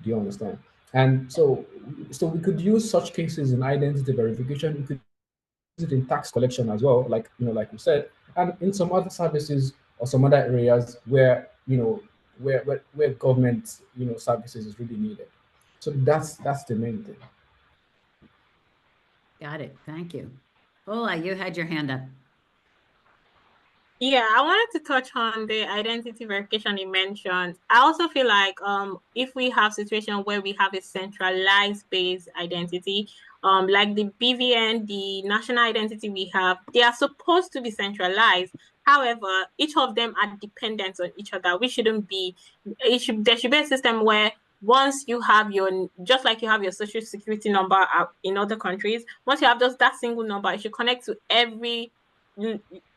Do you understand? And so we could use such cases in identity verification. We could use it in tax collection as well, like we said, and in some other services or some other areas where government services is really needed. So that's the main thing.
Got it. Thank you. Ola, you had your hand up.
Yeah, I wanted to touch on the identity verification you mentioned. I also feel like if we have situation where we have a centralized based identity, like the BVN, the national identity we have, they are supposed to be centralized. However, each of them are dependent on each other. We shouldn't be. There should be a system where once you have just like you have your social security number in other countries, once you have just that single number, it should connect to every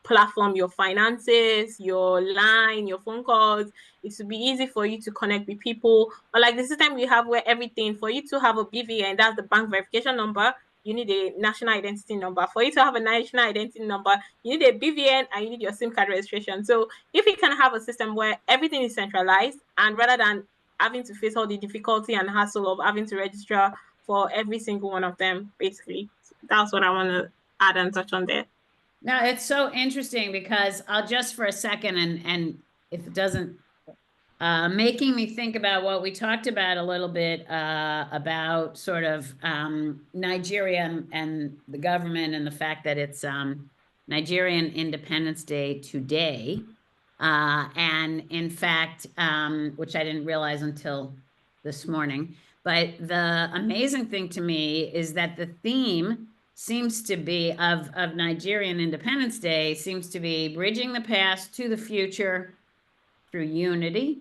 platform, your finances, your line, your phone calls. It should be easy for you to connect with people. Or like the system we have where everything, for you to have a BVN, that's the bank verification number, you need a national identity number. For you to have a national identity number, you need a BVN and you need your SIM card registration. So if we can have a system where everything is centralized, and rather than having to face all the difficulty and hassle of having to register for every single one of them, basically. That's what I want to add and touch on there.
Now, it's so interesting because I'll just for a second, and if it doesn't making me think about what we talked about a little bit about sort of Nigeria and the government and the fact that it's Nigerian Independence Day today. And in fact, which I didn't realize until this morning, but the amazing thing to me is that the theme seems to be of Nigerian Independence Day seems to be bridging the past to the future through unity.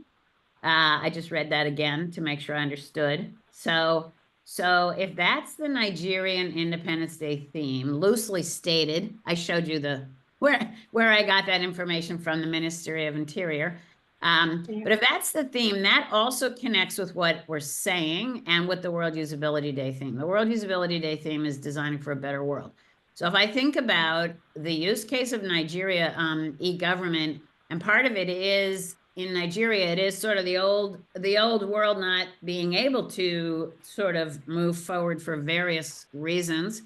I just read that again to make sure I understood. So if that's the Nigerian Independence Day theme, loosely stated, I showed you the where I got that information from, the Ministry of Interior. But if that's the theme, that also connects with what we're saying and with the World Usability Day theme. The World Usability Day theme is designing for a better world. So if I think about the use case of Nigeria e-government, and part of it is in Nigeria, it is sort of the old world not being able to sort of move forward for various reasons.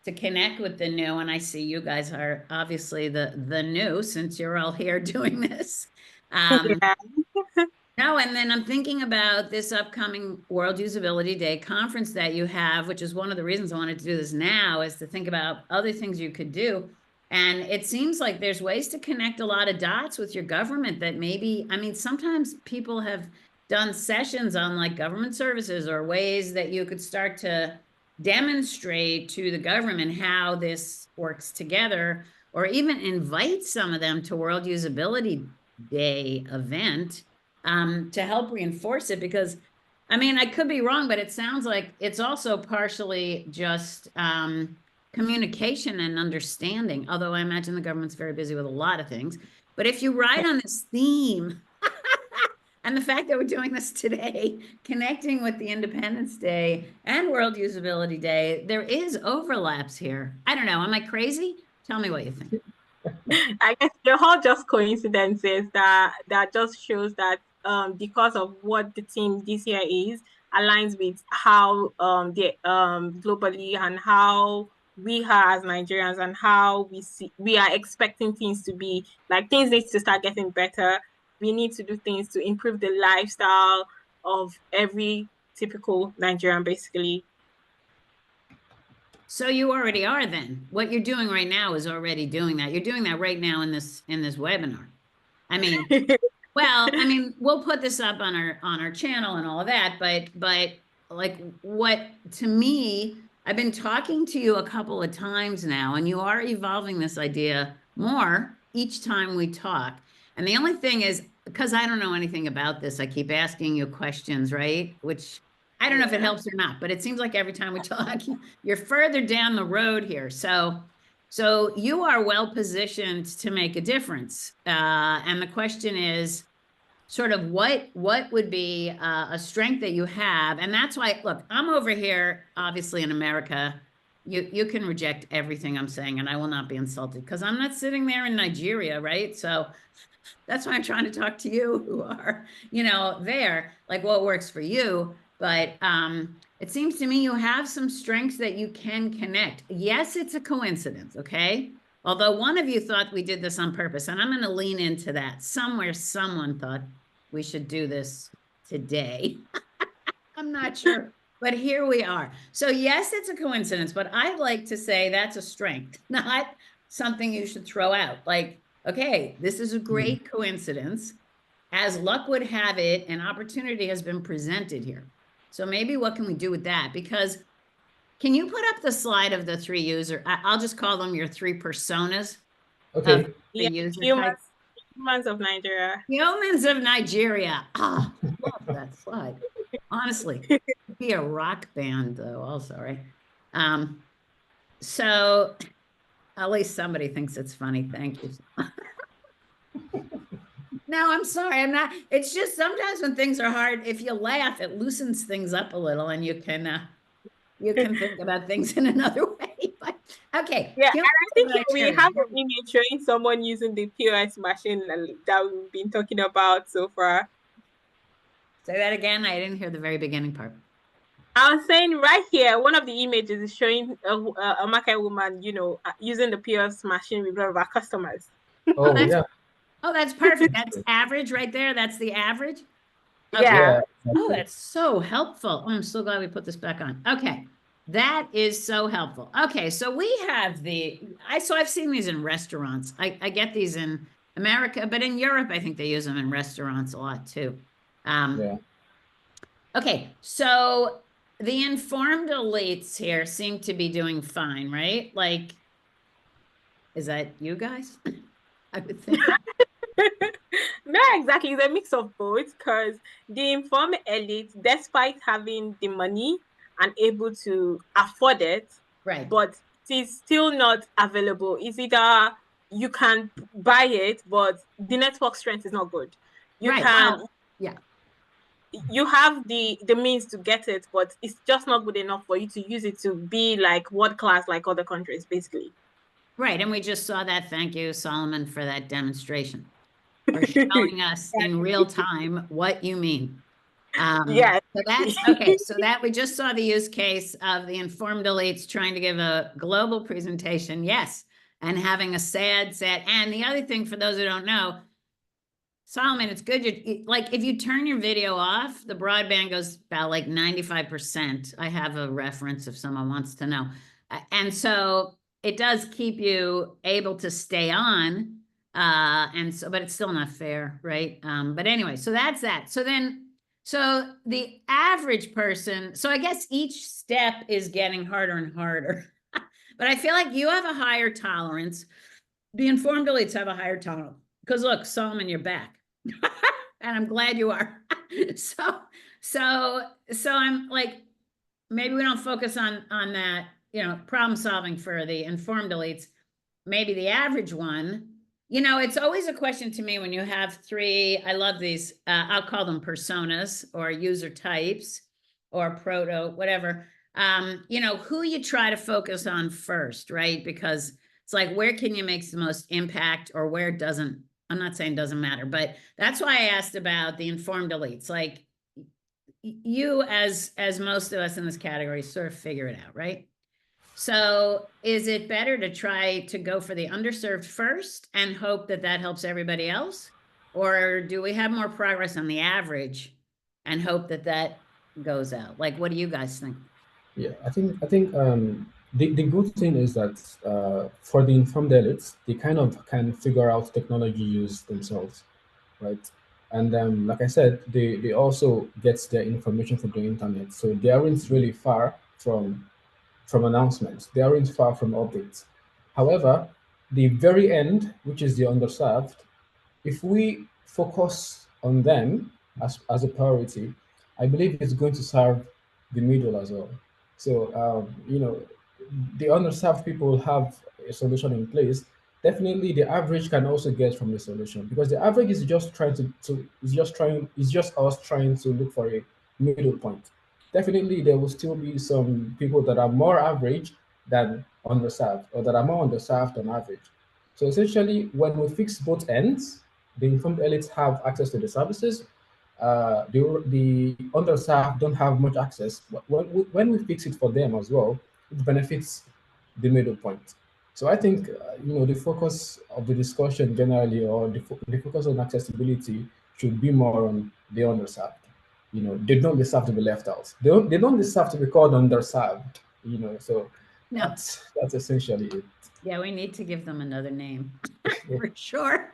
To connect with the new, and I see you guys are obviously the new, since you're all here doing this.
Yeah.
No, and then I'm thinking about this upcoming World Usability Day conference that you have, which is one of the reasons I wanted to do this now, is to think about other things you could do. And it seems like there's ways to connect a lot of dots with your government that maybe, I mean, sometimes people have done sessions on like government services or ways that you could start to demonstrate to the government how this works together, or even invite some of them to World Usability Day event to help reinforce it. Because I mean, I could be wrong, but it sounds like it's also partially just communication and understanding, although I imagine the government's very busy with a lot of things. But if you ride on this theme and the fact that we're doing this today, connecting with the Independence Day and World Usability Day, there is overlaps here. I don't know. Am I crazy? Tell me what you think.
I guess they're all just coincidences that just shows that because of what the team this year is aligns with how the globally and how we are as Nigerians and how we are expecting things to be. Like, things need to start getting better. We need to do things to improve the lifestyle of every typical Nigerian, basically.
So you already are then. What you're doing right now is already doing that. You're doing that right now in this webinar. I mean, well, I mean, we'll put this up on our channel and all of that, but like, what, to me, I've been talking to you a couple of times now, and you are evolving this idea more each time we talk. And the only thing is, because I don't know anything about this, I keep asking you questions, right? Which I don't know if it helps or not, but it seems like every time we talk, you're further down the road here. So you are well positioned to make a difference. And the question is sort of what would be a strength that you have? And that's why, look, I'm over here, obviously in America. You can reject everything I'm saying, and I will not be insulted because I'm not sitting there in Nigeria, right? So that's why I'm trying to talk to you who are, there, like what works for you. But it seems to me you have some strengths that you can connect. Yes, it's a coincidence, okay? Although one of you thought we did this on purpose, and I'm going to lean into that. Somewhere someone thought we should do this today. I'm not sure, but here we are. So yes, it's a coincidence, but I'd like to say that's a strength, not something you should throw out. Like, okay, this is a great coincidence. As luck would have it, an opportunity has been presented here. So maybe what can we do with that? Because can you put up the slide of the three user? I'll just call them your three personas.
Okay.
Yeah,
user
humans of Nigeria.
Humans of Nigeria. Ah, love that slide. Honestly, it'd be a rock band though, also, right? So at least somebody thinks it's funny. Thank you. No, I'm sorry. I'm not. It's just sometimes when things are hard, if you laugh, it loosens things up a little, and you can think about things in another way. But okay.
Yeah, and I think we have an image showing someone using the POS machine that we've been talking about so far.
Say that again. I didn't hear the very beginning part.
I was saying right here, one of the images is showing a market woman, using the POS machine with one of our customers.
Oh, yeah.
Oh, that's perfect. That's average right there. That's the average. Okay.
Yeah.
Oh,
exactly.
that's so helpful. Oh, I'm so glad we put this back on. Okay. That is so helpful. Okay, so we have so I've seen these in restaurants. I get these in America, but in Europe, I think they use them in restaurants a lot too.
Yeah.
Okay, so the informed elites here seem to be doing fine, right? Like, is that you guys? I would think.
No, exactly. It's a mix of both because the informed elite, despite having the money and able to afford it,
Right.
but it is still not available. It's either you can buy it, but the network strength is not good. You
Right.
can
Well, yeah.
you have the means to get it, but it's just not good enough for you to use it to be like world class like other countries, basically.
Right. And we just saw that. Thank you, Solomon, for that demonstration, for showing us in real time what you mean.
Yeah.
So that's okay. So that we just saw the use case of the informed elites trying to give a global presentation. Yes. And having a sad. And the other thing for those who don't know, Solomon, it's good. Like if you turn your video off, the broadband goes about like 95%. I have a reference if someone wants to know. And so it does keep you able to stay on. And so, but it's still not fair, right? But anyway, so that's that. So the average person, so I guess each step is getting harder and harder. But I feel like you have a higher tolerance. The informed elites have a higher tolerance. Because look, Solomon, you're back. And I'm glad you are. So, so I'm like, maybe we don't focus on that, problem solving for the informed elites. Maybe the average one, it's always a question to me when you have three, I love these, I'll call them personas or user types or proto, whatever. Who you try to focus on first, right? Because it's like, where can you make the most impact or where doesn't, I'm not saying doesn't matter, but that's why I asked about the informed elites. Like you, as most of us in this category, sort of figure it out, right? So is it better to try to go for the underserved first and hope that that helps everybody else? Or do we have more progress on the average and hope that that goes out? Like, what do you guys think?
Yeah, I think the good thing is that for the informed elites, they kind of can figure out technology use themselves, right? And like I said, they also get their information from the internet, so they aren't really far from announcements. They aren't far from updates. However, the very end, which is the underserved, if we focus on them as a priority, I believe it's going to serve the middle as well. So, the underserved people have a solution in place. Definitely, the average can also get from the solution because the average is just trying is just us trying to look for a middle point. Definitely, there will still be some people that are more average than underserved, or that are more underserved than average. So essentially, when we fix both ends, the informed elites have access to the services. The underserved don't have much access. But when we fix it for them as well, it benefits the middle point. So I think the focus of the discussion generally, or the focus on accessibility, should be more on the underserved. They don't deserve to be left out. They don't deserve to be called underserved. So
No.
that's essentially it.
Yeah, we need to give them another name for sure.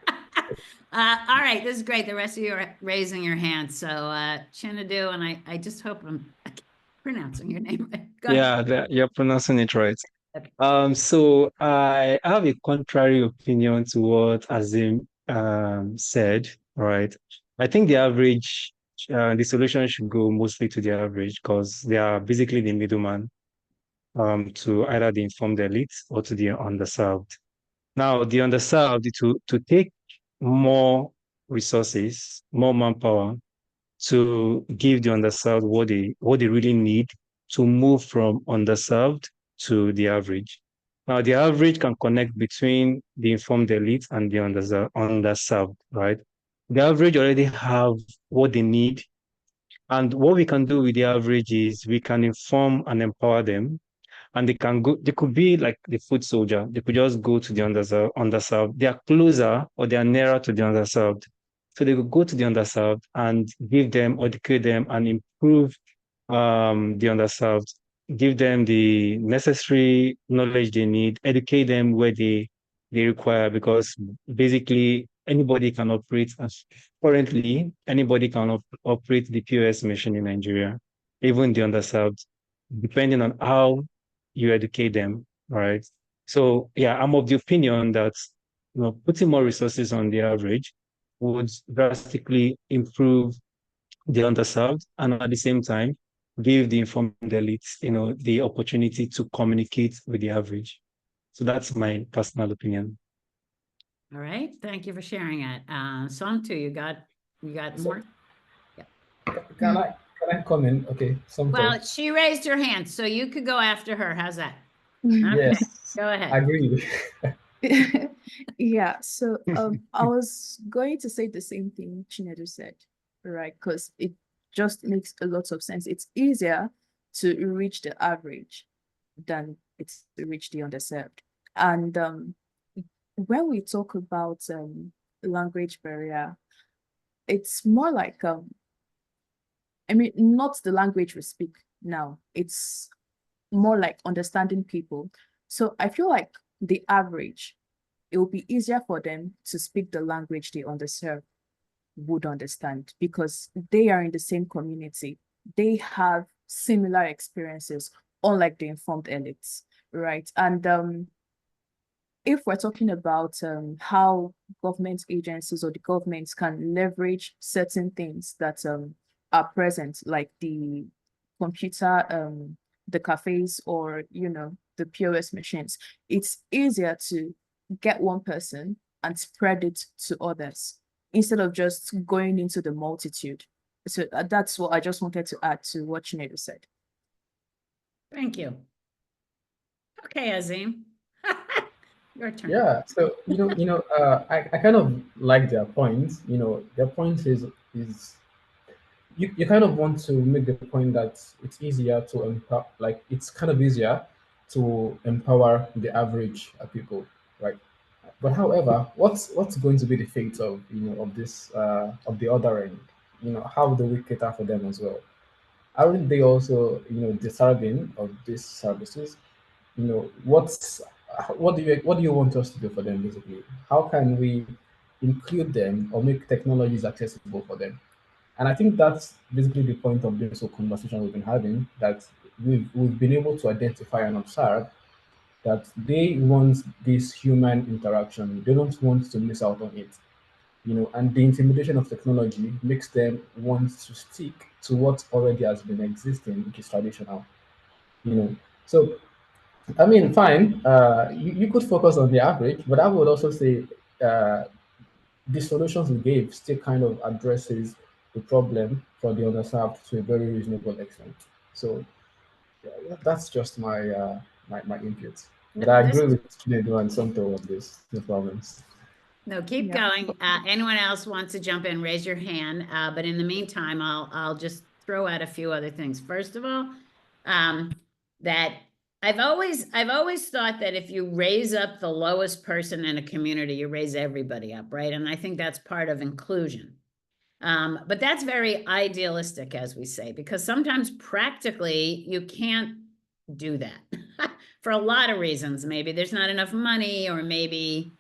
All right, this is great. The rest of you are raising your hands. So Chinadu, and I just hope I'm pronouncing your name right. Go ahead.
Yeah, you're pronouncing it right.
Okay.
So I have a contrary opinion to what Azim said, right? I think the solution should go mostly to the average because they are basically the middleman to either the informed elites or to the underserved. Now, the underserved to take more resources, more manpower to give the underserved what they really need to move from underserved to the average. Now, the average can connect between the informed elite and the underserved, right? The average already have what they need. And what we can do with the average is we can inform and empower them. and they could be like the food soldier. They could just go to the underserved. They are closer or they are nearer to the underserved. So they could go to the underserved and give them, educate them, and improve the underserved, give them the necessary knowledge they need, educate them where they require, because basically anybody can operate, as currently anybody can operate the POS machine in Nigeria, even the underserved, depending on how you educate them, right? So yeah, I'm of the opinion that putting more resources on the average would drastically improve the underserved, and at the same time give the informed elites, the opportunity to communicate with the average. So that's my personal opinion.
All right, thank you for sharing it. Somtu, you got more?
Can I comment? Okay,
Well,
something.
she raised her hand, so you could go after her. How's that? Okay,
Yes,
go
I
ahead.
agree.
Yeah, so I was going to say the same thing Chinedu said, right? Because it just makes a lot of sense. It's easier to reach the average than it's to reach the underserved. And when we talk about language barrier, it's more like I mean, not the language we speak now. It's more like understanding people. So I feel like the average, it will be easier for them to speak the language the underserved would understand, because they are in the same community. They have similar experiences, unlike the informed elites, right? And if we're talking about how government agencies or the governments can leverage certain things that are present, like the computer, the cafes, or the POS machines, it's easier to get one person and spread it to others instead of just going into the multitude. So that's what I just wanted to add to what Chinedu said.
Thank you. Okay, Azim. Your turn.
Yeah, so I kind of like their point. Their point is you kind of want to make the point that it's easier to empower, like it's kind of easier to empower the average people, right? But however, what's going to be the fate of of this of the other end? How do we cater for them as well? Aren't they also deserving of these services? What do you want us to do for them basically? How can we include them or make technologies accessible for them? And I think that's basically the point of this whole conversation we've been having, that we've been able to identify and observe that they want this human interaction. They don't want to miss out on it. And the intimidation of technology makes them want to stick to what already has been existing, which is traditional. So I mean, fine. You could focus on the average, but I would also say uh, the solutions we gave still kind of addresses the problem for the underserved to a very reasonable extent. So yeah, that's just my input. But I
This
agree with Chinedu and Santo on this. No problems.
No, keep
Yeah.
going. Anyone else wants to jump in, raise your hand. But in the meantime, I'll just throw out a few other things. First of all, that I've always thought that if you raise up the lowest person in a community, you raise everybody up, right? And I think that's part of inclusion. But that's very idealistic, as we say, because sometimes practically you can't do that for a lot of reasons. Maybe there's not enough money, or maybe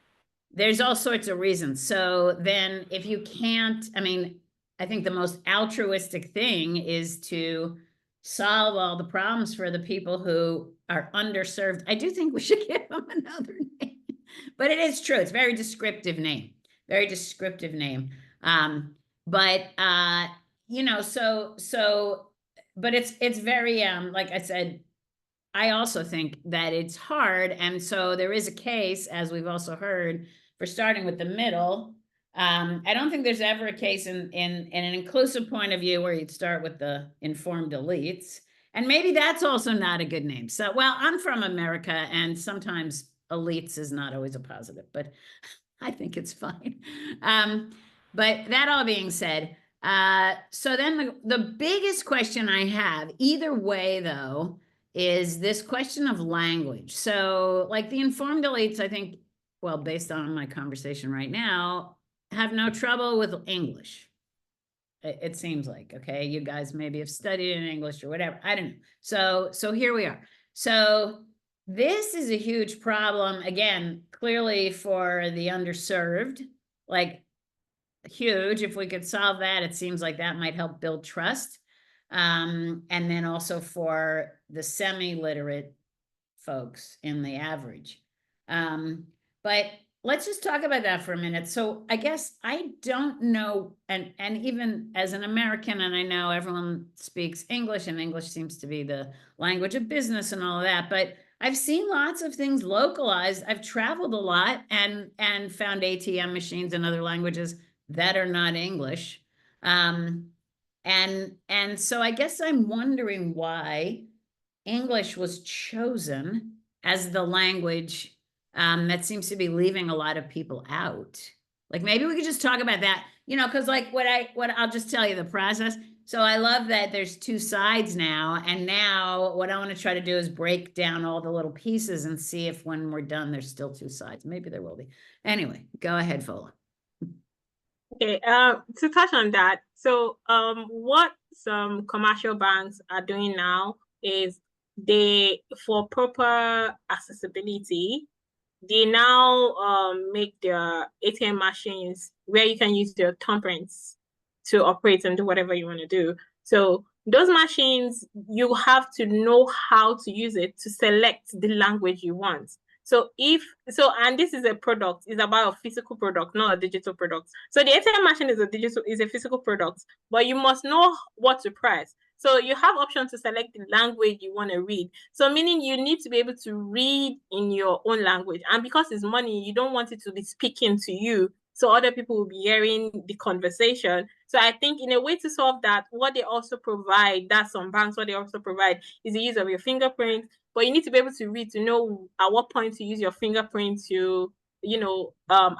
there's all sorts of reasons. So then if you can't, I mean, I think the most altruistic thing is to solve all the problems for the people who are underserved. I do think we should give them another name, but it is true. It's very descriptive name, very descriptive name. But but it's very, like I said, I also think that it's hard. And so there is a case, as we've also heard, for starting with the middle. I don't think there's ever a case in an inclusive point of view where you'd start with the informed elites. And maybe that's also not a good name. So, well, I'm from America, and sometimes elites is not always a positive, but I think it's fine. But that all being said, so then the biggest question I have, either way though, is this question of language. So like the informed elites, I think, well, based on my conversation right now, have no trouble with English. It seems like, okay, you guys maybe have studied in English or whatever. I don't know. So here we are. So this is a huge problem, again, clearly for the underserved, like huge. If we could solve that, it seems like that might help build trust. And then also for the semi-literate folks in the average. But let's just talk about that for a minute. So I guess I don't know, and even as an American, and I know everyone speaks English, and English seems to be the language of business and all of that, but I've seen lots of things localized. I've traveled a lot and found ATM machines in other languages that are not English. And so I guess I'm wondering why English was chosen as the language that seems to be leaving a lot of people out. Like maybe we could just talk about that, because like what I'll just tell you the process. So I love that there's two sides now, and now what I want to try to do is break down all the little pieces and see if when we're done there's still two sides. Maybe there will be. Anyway, go ahead, Fola.
Okay, to touch on that, so what some commercial banks are doing now is for proper accessibility, they now make their ATM machines where you can use your thumbprints to operate and do whatever you want to do. So those machines, you have to know how to use it to select the language you want. And this is a product, it's about a physical product, not a digital product. So the ATM machine is a physical product, but you must know what to press. So you have options to select the language you want to read. So meaning you need to be able to read in your own language. And because it's money, you don't want it to be speaking to you, so other people will be hearing the conversation. So I think in a way to solve that, what they also provide, that's some banks, what they also provide is the use of your fingerprint. But you need to be able to read to know at what point to use your fingerprint to,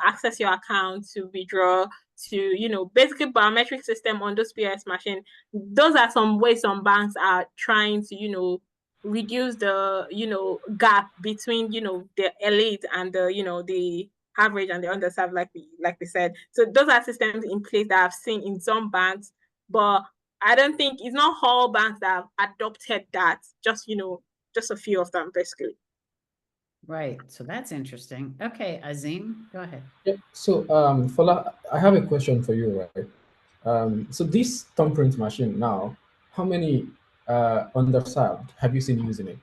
access your account, to withdraw, to, basically biometric system on those POS machine. Those are some ways some banks are trying to, reduce the, gap between, the elite and the average and the underserved, like we said. So those are systems in place that I've seen in some banks, but I don't think it's not all banks that have adopted that. Just a few of them, basically.
Right. So that's interesting. Okay, Azim, go ahead.
Yeah. So, Fola, I have a question for you, right? So this thumbprint machine now, how many underserved have you seen using it?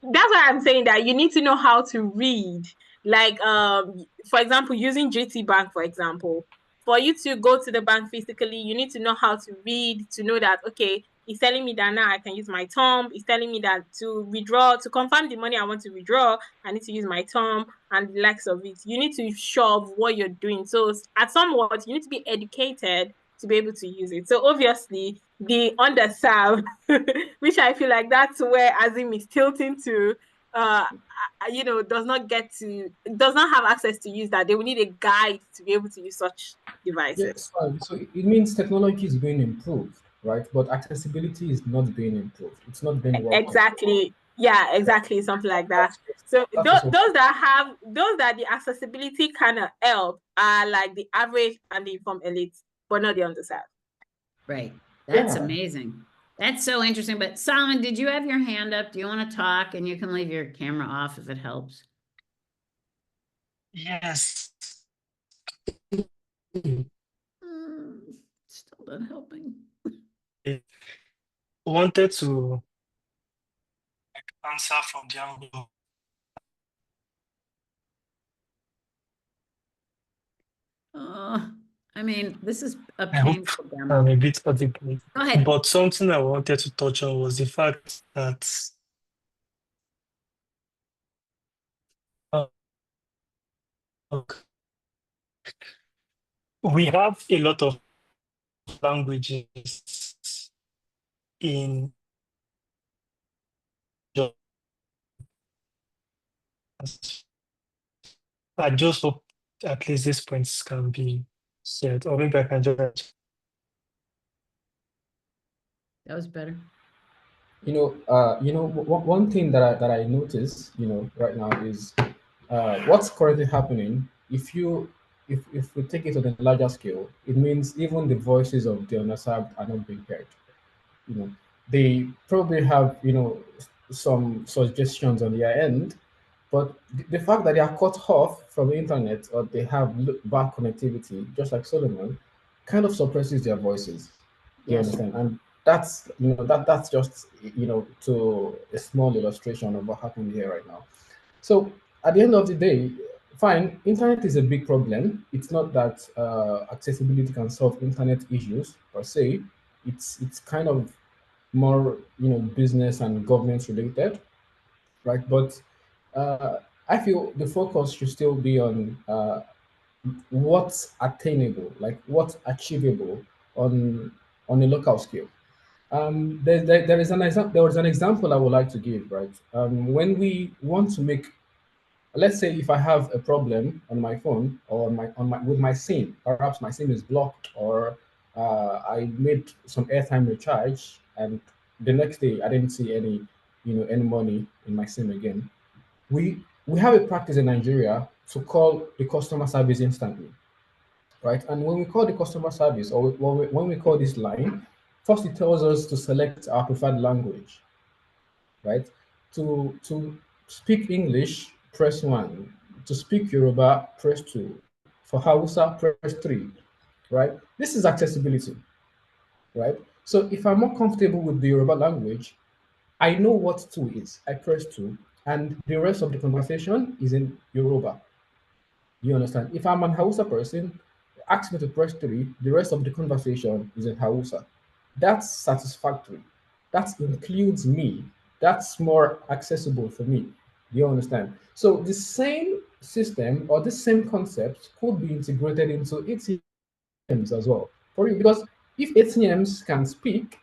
That's why I'm saying that you need to know how to read. Like, for example, using GT Bank, for example, for you to go to the bank physically, you need to know how to read, to know that, okay, it's telling me that now I can use my thumb. It's telling me that to withdraw, to confirm the money I want to withdraw, I need to use my thumb and the likes of it. You need to show what you're doing. So at somewhat, you need to be educated to be able to use it. So obviously, the underserved, which I feel like that's where Azim is tilting to, does not have access to use that. They will need a guide to be able to use such devices.
Yes, so it means technology is being improved, right? But accessibility is not being improved. It's not being worked on.
Exactly. Yeah, exactly. Something like that. So those that the accessibility kind of help are like the average and the informed elite, but not the underserved.
Right. That's
Yeah.
amazing. That's so interesting. But Solomon, did you have your hand up? Do you want to talk? And you can leave your camera off if it helps.
Yes.
Still not helping.
I wanted to answer from the angle.
I mean, this is a
I hope
painful
I'm
demo.
a bit audible.
Go ahead.
But something I wanted to touch on was the fact that we have a lot of languages in I just hope at least these points can be shared, or maybe I can just.
That was better.
One thing that I notice, right now is what's currently happening. If we take it on a larger scale, it means even the voices of the underserved are not being heard. you know they probably have some suggestions on their end, but the fact that they are cut off from the internet or they have bad connectivity, just like Solomon, kind of suppresses their voices. You
Yes.
understand? And that's just to a small illustration of what happened here right now. So at the end of the day, fine, internet is a big problem. It's not that accessibility can solve internet issues per se. It's kind of more business and government related, right? But uh, I feel the focus should still be on what's attainable, like what's achievable on a local scale. There was an example I would like to give, right? When we want to make, let's say if I have a problem on my phone or on my with my SIM, perhaps my SIM is blocked, or I made some airtime recharge and the next day I didn't see any money in my SIM again. We have a practice in Nigeria to call the customer service instantly, right? And when we call the customer service, or when we call this line, first it tells us to select our preferred language, right? To speak English, press one. To speak Yoruba, press two. For Hausa, press three, right? This is accessibility, right? So if I'm more comfortable with the Yoruba language, I know what two is. I press two, and the rest of the conversation is in Yoruba. You understand? If I'm an Hausa person, ask me to press three, the rest of the conversation is in Hausa. That's satisfactory. That includes me. That's more accessible for me. You understand? So the same system or the same concept could be integrated into ATMs as well. For you, because if ATMs can speak,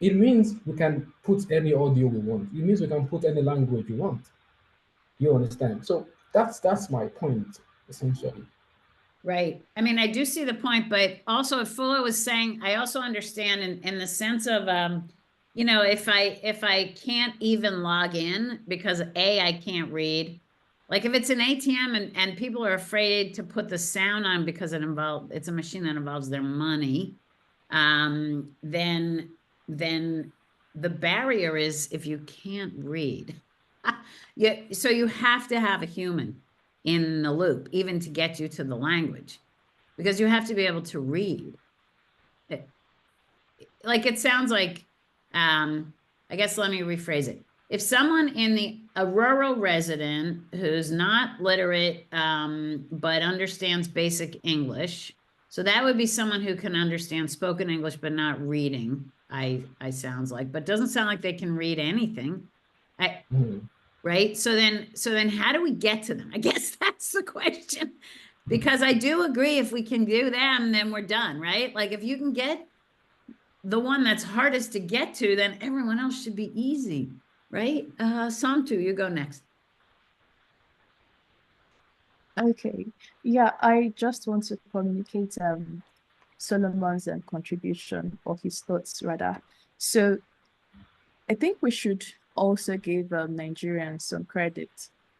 it means we can put any audio we want. It means we can put any language we want. You understand? So that's my point essentially.
Right. I mean, I do see the point, but also if Fuller was saying, I also understand in the sense of, if I can't even log in because I can't read, like if it's an ATM and people are afraid to put the sound on because it's a machine that involves their money, then the barrier is if you can't read. Yeah, so you have to have a human in the loop, even to get you to the language, because you have to be able to read. Like it sounds like, I guess let me rephrase it. If someone a rural resident who's not literate, but understands basic English, so that would be someone who can understand spoken English but not reading. I sounds like, but doesn't sound like they can read anything.
Mhm.
Right? So then how do we get to them? I guess that's the question. Because I do agree if we can do them, then we're done, right? Like if you can get the one that's hardest to get to, then everyone else should be easy, right? Samtu, you go next.
Okay. Yeah, I just want to communicate Solomon's contribution or his thoughts rather. So I think we should also give Nigerians some credit,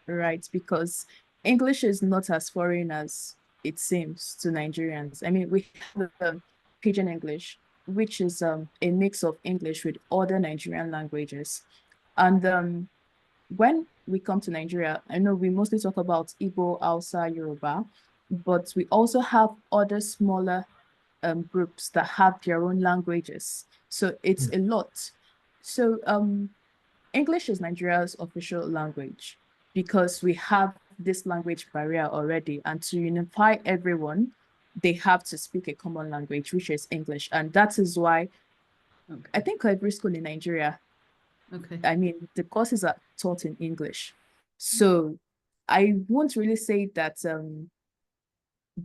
right? Because English is not as foreign as it seems to Nigerians. I mean, we have Pidgin English, which is a mix of English with other Nigerian languages. And when we come to Nigeria, I know we mostly talk about Igbo, Hausa, Yoruba, but we also have other smaller groups that have their own languages. So it's a lot. So English is Nigeria's official language because we have this language barrier already. And to unify everyone, they have to speak a common language, which is English. And that is why I think every school in Nigeria,
Okay.
I mean, the courses are taught in English. So I won't really say that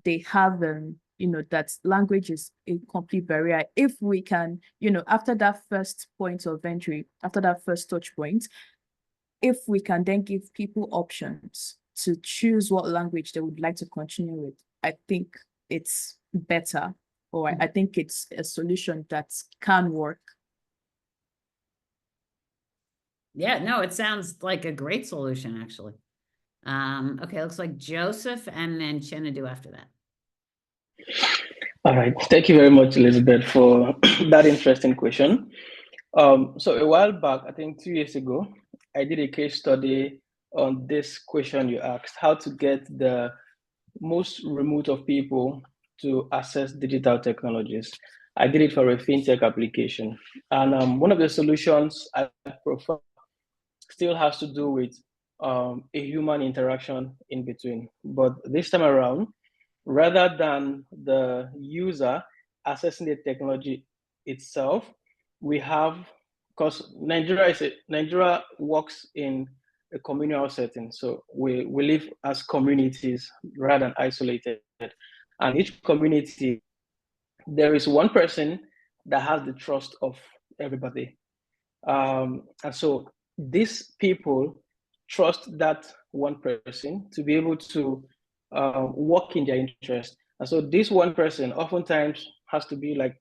they have that language is a complete barrier. If we can, after that first point of entry, after that first touch point, if we can then give people options to choose what language they would like to continue with, I think it's better, or I think it's a solution that can work.
Yeah, no, it sounds like a great solution, actually. Okay, looks like Joseph and then Chinadu after that.
All right. Thank you very much, Elizabeth, for that interesting question. So a while back, I think 2 years ago, I did a case study on this question you asked, how to get the most remote of people to access digital technologies. I did it for a fintech application. And one of the solutions I prefer still has to do with a human interaction in between. But this time around, rather than the user accessing the technology itself, we have, because Nigeria works in a communal setting. So we live as communities rather than isolated. And each community, there is one person that has the trust of everybody. And so these people trust that one person to be able to work in their interest. And so this one person oftentimes has to be like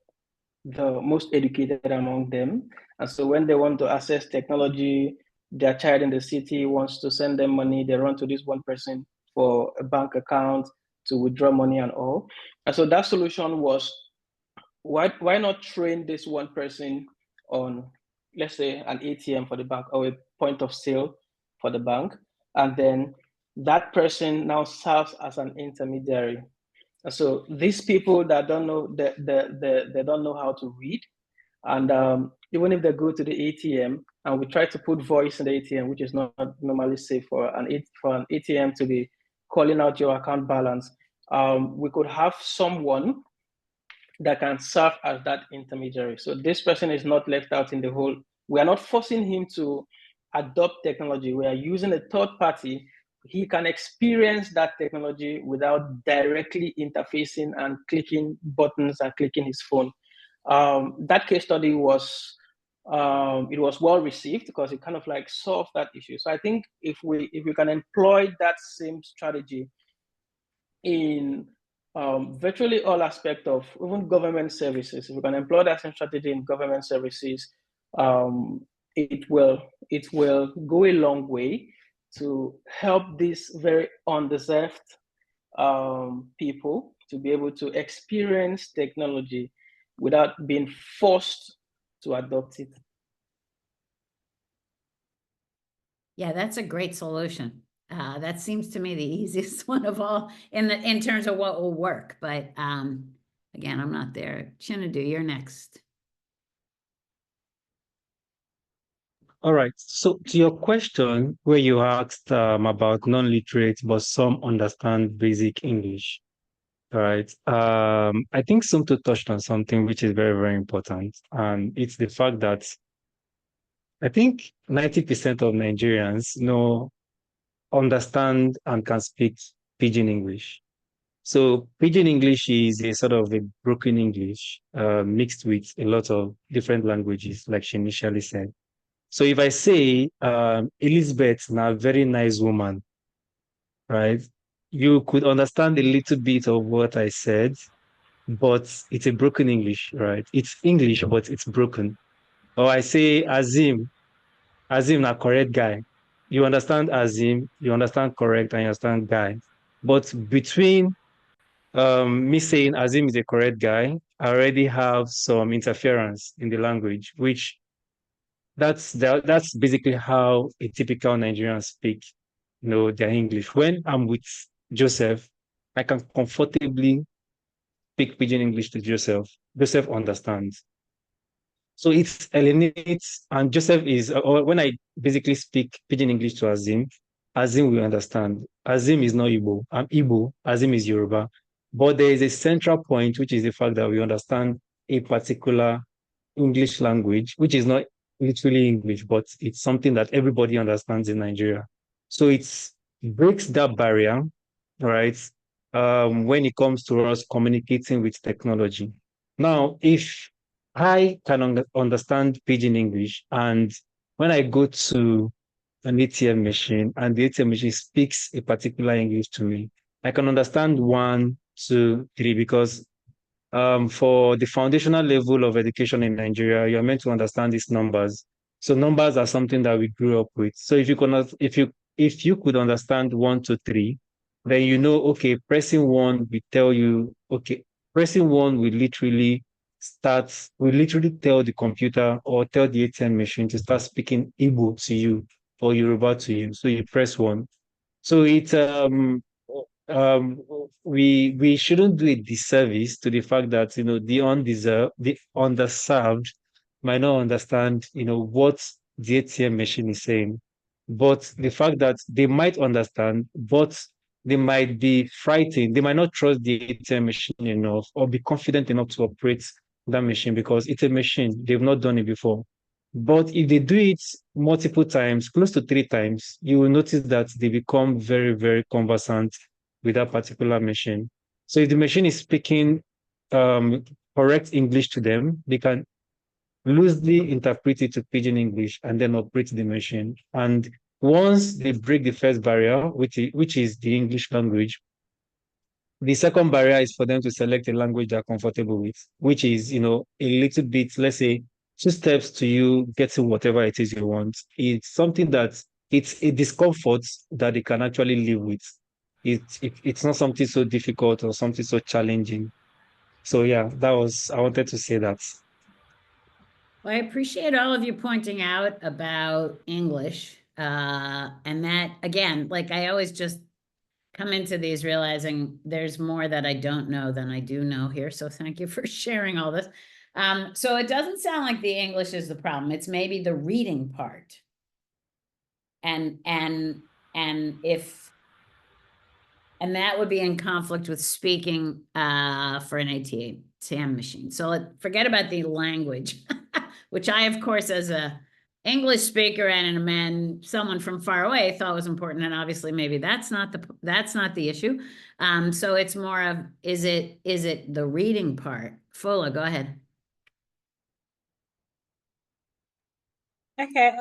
the most educated among them. And so when they want to access technology, their child in the city wants to send them money, they run to this one person for a bank account to withdraw money and all. And so that solution was, why not train this one person on, let's say, an ATM for the bank or a point of sale for the bank, and then that person now serves as an intermediary. And so these people that don't know, they don't know how to read, and even if they go to the ATM and we try to put voice in the ATM, which is not normally safe for an ATM to be calling out your account balance, we could have someone that can serve as that intermediary. So this person is not left out in the whole. We are not forcing him to adopt technology. We are using a third party. He can experience that technology without directly interfacing and clicking buttons and clicking his phone. That case study was it was well received because it kind of like solved that issue. So I think if we can employ that same strategy in virtually all aspects of even government services, if we can employ that same strategy in government services, it will go a long way to help these very undeserved people to be able to experience technology without being forced to adopt it.
Yeah, that's a great solution. That seems to me the easiest one of all in terms of what will work. But again, I'm not there. Chinadu, you're next.
All right. So to your question, where you asked about non-literate, but some understand basic English. All right. I think Sumto touched on something which is very, very important. And it's the fact that I think 90% of Nigerians understand and can speak Pidgin English. So Pidgin English is a sort of a broken English mixed with a lot of different languages, like she initially said. So if I say Elizabeth, now a very nice woman, right? You could understand a little bit of what I said, but it's a broken English, right? It's English, but it's broken. Or I say Azim, na correct guy. You understand Azim, you understand correct, and you understand guy. But between me saying Azim is a correct guy, I already have some interference in the language, which that's basically how a typical Nigerian speak, their English. When I'm with Joseph, I can comfortably speak pidgin English to Joseph. Joseph understands. So it eliminates, and Joseph is, or when I basically speak pidgin English to Azim, Azim will understand. Azim is not Igbo. I'm Igbo. Azim is Yoruba. But there is a central point, which is the fact that we understand a particular English language, which is not literally English, but it's something that everybody understands in Nigeria. So it breaks that barrier, right? When it comes to us communicating with technology. Now, if I can understand pidgin English, and when I go to an ATM machine and the ATM machine speaks a particular English to me, I can understand 1, 2, 3, because for the foundational level of education in Nigeria, you're meant to understand these numbers. So numbers are something that we grew up with. So if you could understand 1 to 3, then you know, okay, pressing 1 will tell you, okay, pressing 1 will literally tell the computer or tell the ATM machine to start speaking Igbo to you or Yoruba to you. So you press 1. So um we shouldn't do a disservice to the fact that the underserved might not understand what the ATM machine is saying. But the fact that they might understand, but they might be frightened, they might not trust the ATM machine enough or be confident enough to operate that machine because it's a machine. They've not done it before. But if they do it multiple times, close to 3 times, you will notice that they become very, very conversant with that particular machine. So if the machine is speaking correct English to them, they can loosely interpret it to Pidgin English and then operate the machine. And once they break the first barrier, which is the English language, the second barrier is for them to select a language they're comfortable with, which is, a little bit, let's say, 2 steps to you getting whatever it is you want. It's something that it's a discomfort that they can actually live with. It's not something so difficult or something so challenging. So yeah, I wanted to say that.
Well, I appreciate all of you pointing out about English. And that, again, like I always just come into these realizing there's more that I don't know than I do know here. So thank you for sharing all this. So it doesn't sound like the English is the problem. It's maybe the reading part. And that would be in conflict with speaking for an ATM machine. So forget about the language, which I, of course, as a English speaker and someone from far away thought was important. And obviously maybe that's not the issue. So it's more of, is it the reading part? Fola, go ahead.
Okay,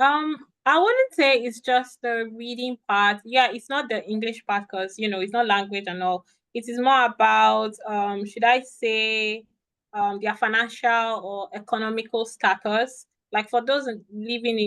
I wouldn't say it's just the reading part. Yeah, it's not the English part because it's not language and all. It is more about should I say their financial or economical status. Like for those living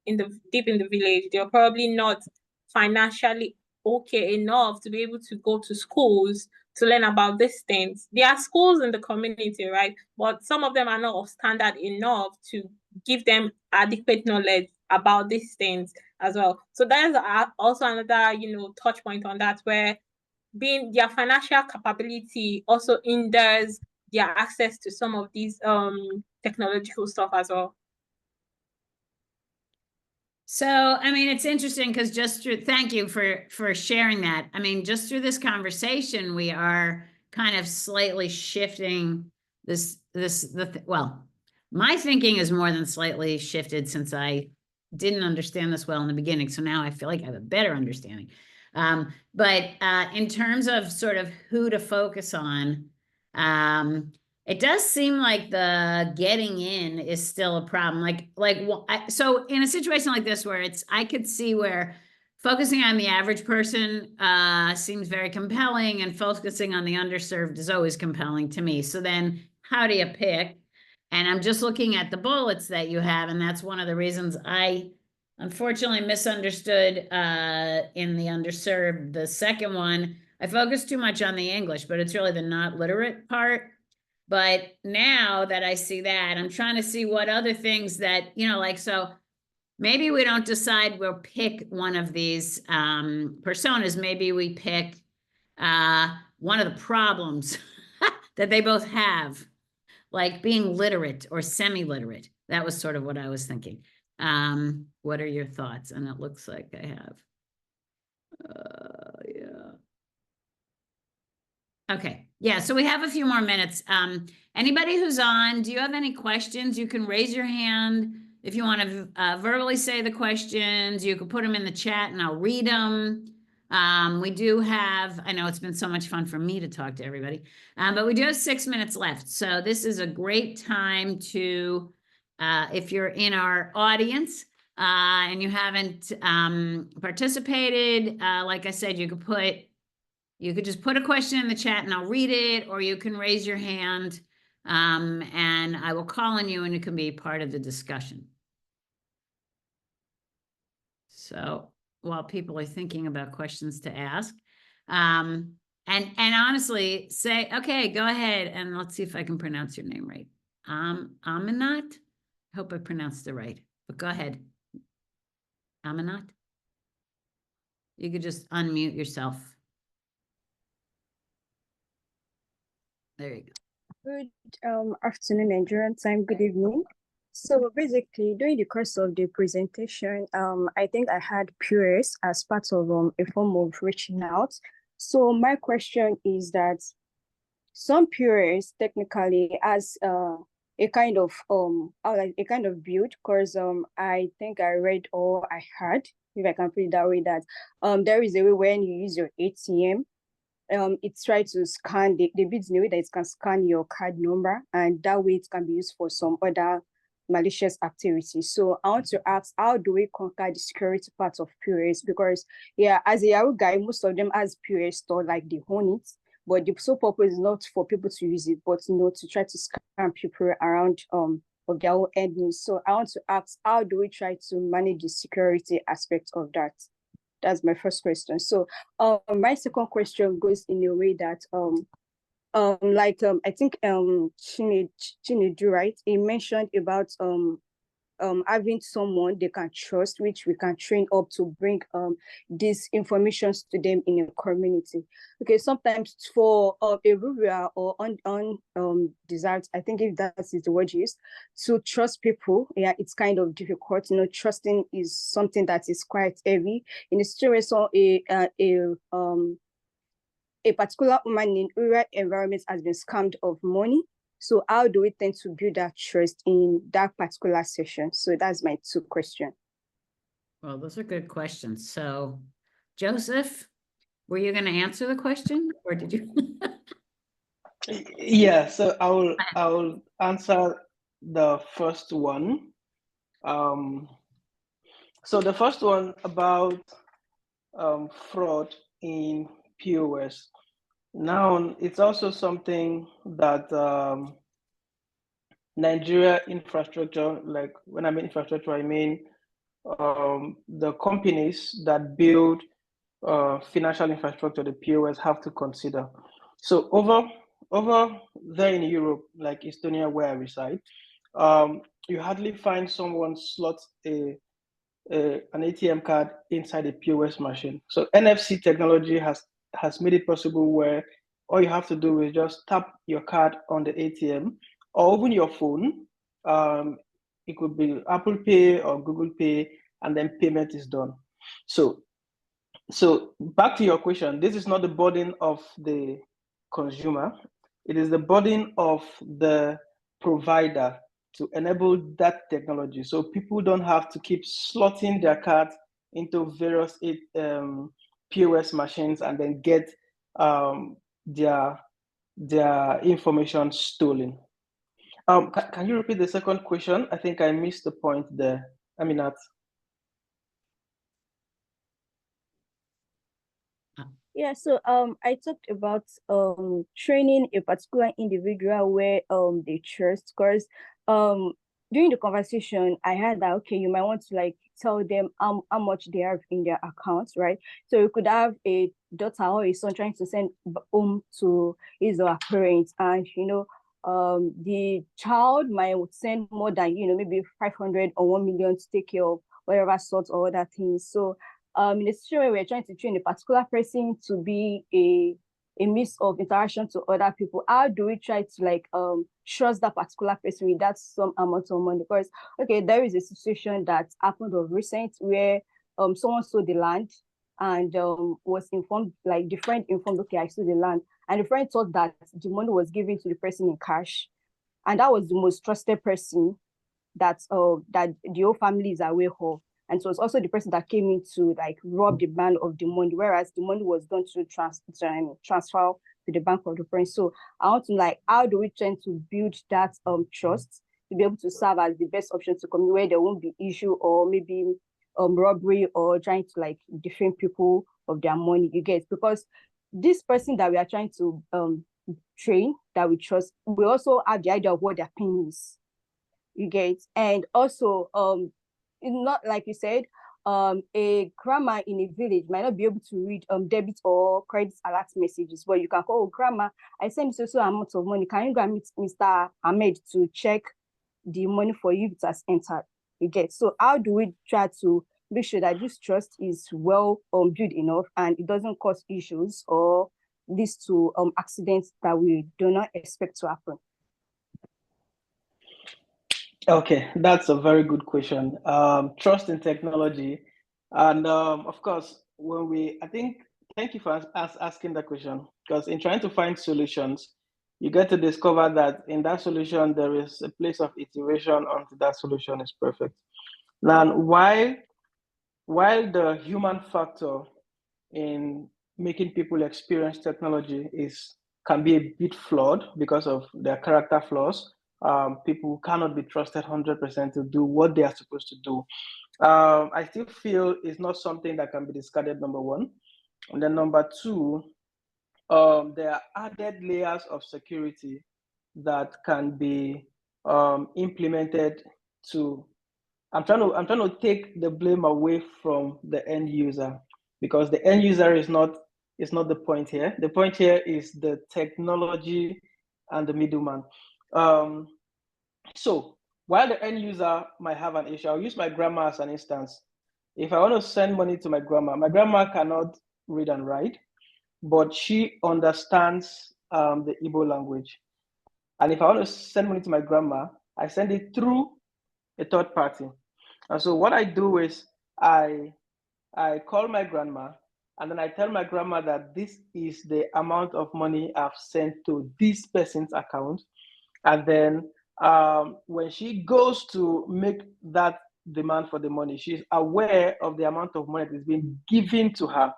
in the deep in the village, they're probably not financially okay enough to be able to go to schools to learn about these things. There are schools in the community, right? But some of them are not of standard enough to give them adequate knowledge about these things as well. So that is also another, touch point on that, where being their financial capability also hinders their access to some of these technological stuff as well.
So, I mean, it's interesting because thank you for sharing that. I mean, just through this conversation, we are kind of slightly shifting well, my thinking is more than slightly shifted since I didn't understand this well in the beginning. So now I feel like I have a better understanding. But in terms of sort of who to focus on, it does seem like the getting in is still a problem. So in a situation like this where I could see where focusing on the average person seems very compelling and focusing on the underserved is always compelling to me. So then how do you pick? And I'm just looking at the bullets that you have, and that's one of the reasons I unfortunately misunderstood in the underserved. The second one, I focused too much on the English, but it's really the not literate part. But now that I see that, I'm trying to see what other things that, so maybe we don't decide we'll pick one of these personas. Maybe we pick one of the problems that they both have, like being literate or semi-literate. That was sort of what I was thinking. What are your thoughts? And it looks like I have. Yeah. Okay. Yeah. So we have a few more minutes. Anybody who's on, do you have any questions? You can raise your hand. If you want to verbally say the questions, you can put them in the chat and I'll read them. We do have, I know it's been so much fun for me to talk to everybody, but we do have 6 minutes left. So this is a great time to, if you're in our audience and you haven't participated, like I said, you could just put a question in the chat and I'll read it, or you can raise your hand and I will call on you and you can be part of the discussion. So while people are thinking about questions to ask, and honestly say, okay, go ahead and let's see if I can pronounce your name right. Aminat. I hope I pronounced it right, but go ahead. Aminat. You could just unmute yourself. There you go.
Good afternoon, Nigerian time. Good evening. So basically, during the course of the presentation, I think I had POS as part of a form of reaching out. So my question is that some POS technically as a kind of a kind of build, because I think I read or I heard, if I can put it that way, that there is a way when you use your ATM, it's try to scan the bits in a way that it can scan your card number, and that way it can be used for some other malicious activities. So I want to ask, how do we conquer the security part of POS? Because yeah, as a Yahoo guy, most of them has POS store, like they own it, but the sole purpose is not for people to use it, but to try to scam people around of their own earnings. So I want to ask, how do we try to manage the security aspect of that? That's my first question. So my second question goes in a way that I think Chinedu, right? He mentioned about having someone they can trust, which we can train up to bring these informations to them in a community. Okay, sometimes for a rural or desired, I think if that is the word used, to trust people, yeah, it's kind of difficult. Trusting is something that is quite heavy. In a situation, a particular woman in rural environments has been scammed of money. So how do we tend to build that trust in that particular session? So that's my two questions.
Well, those are good questions. So Joseph, were you going to answer the question or did you?
Yeah, so I will answer the first one. So the first one about fraud in POS. Now, it's also something that Nigeria infrastructure, like when I mean infrastructure, I mean the companies that build financial infrastructure, the POS, have to consider. So over there in Europe, like Estonia, where I reside, you hardly find someone slot an ATM card inside a POS machine. So NFC technology has made it possible where all you have to do is just tap your card on the ATM or even your phone. It could be Apple Pay or Google Pay, and then payment is done. So back to your question, this is not the burden of the consumer. It is the burden of the provider to enable that technology. So people don't have to keep slotting their cards into various POS machines and then get their information stolen. Can you repeat the second question? I think I missed the point there. Aminat.
Yeah, so I talked about training a particular individual where they trust, because during the conversation I had that, okay, you might want to like tell them how much they have in their accounts, right? So you could have a daughter or a son trying to send home to his or her parents, and the child might send more than maybe 500 or 1 million to take care of whatever sorts or other things. So in a situation where we're trying to train a particular person to be a means of interaction to other people, how do we try to like trust that particular person with that some amount of money? Because okay, there is a situation that happened of recent where someone sold the land and was informed, like the friend informed, okay, I sold the land, and the friend thought that the money was given to the person in cash, and that was the most trusted person that the whole family is aware of. And so it's also the person that came in to like rob the man of the money, whereas the money was done to transfer to the bank of the friend. So I want to like, how do we try to build that trust to be able to serve as the best option to come where there won't be issue or maybe robbery or trying to like defame people of their money, you get? Because this person that we are trying to train, that we trust, we also have the idea of what their pain is, you get? And also it's not like you said, a grandma in a village might not be able to read debit or credit alert messages, but you can call, oh, grandma, I sent so amount of money. Can you go and meet Mr. Ahmed to check the money for you it has entered? You get. So how do we try to make sure that this trust is well built enough and it doesn't cause issues or leads to accidents that we do not expect to happen?
Okay, that's a very good question. Trust in technology, and of course, I think, thank you for asking that question, because in trying to find solutions, you get to discover that in that solution there is a place of iteration until that solution is perfect. Now, while the human factor in making people experience technology can be a bit flawed because of their character flaws. People cannot be trusted 100% to do what they are supposed to do. I still feel it's not something that can be discarded, number one. And then number two, there are added layers of security that can be implemented to I'm trying to take the blame away from the end user, because the end user is not the point here. The point here is the technology and the middleman. So while the end user might have an issue, I'll use my grandma as an instance. If I want to send money to my grandma cannot read and write, but she understands the Igbo language. And if I want to send money to my grandma, I send it through a third party. And so what I do is I call my grandma, and then I tell my grandma that this is the amount of money I've sent to this person's account. And then when she goes to make that demand for the money, she's aware of the amount of money that is being given to her.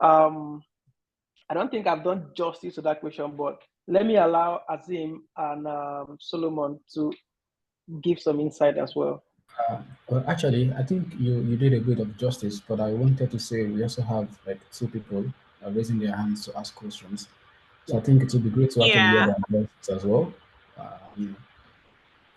I don't think I've done justice to that question, but let me allow Azim and Solomon to give some insight as well.
Well, actually, I think you did a bit of justice, but I wanted to say we also have like two people raising their hands to ask questions. So I think it would be great to actually hear
Yeah.
their voices as well. You know,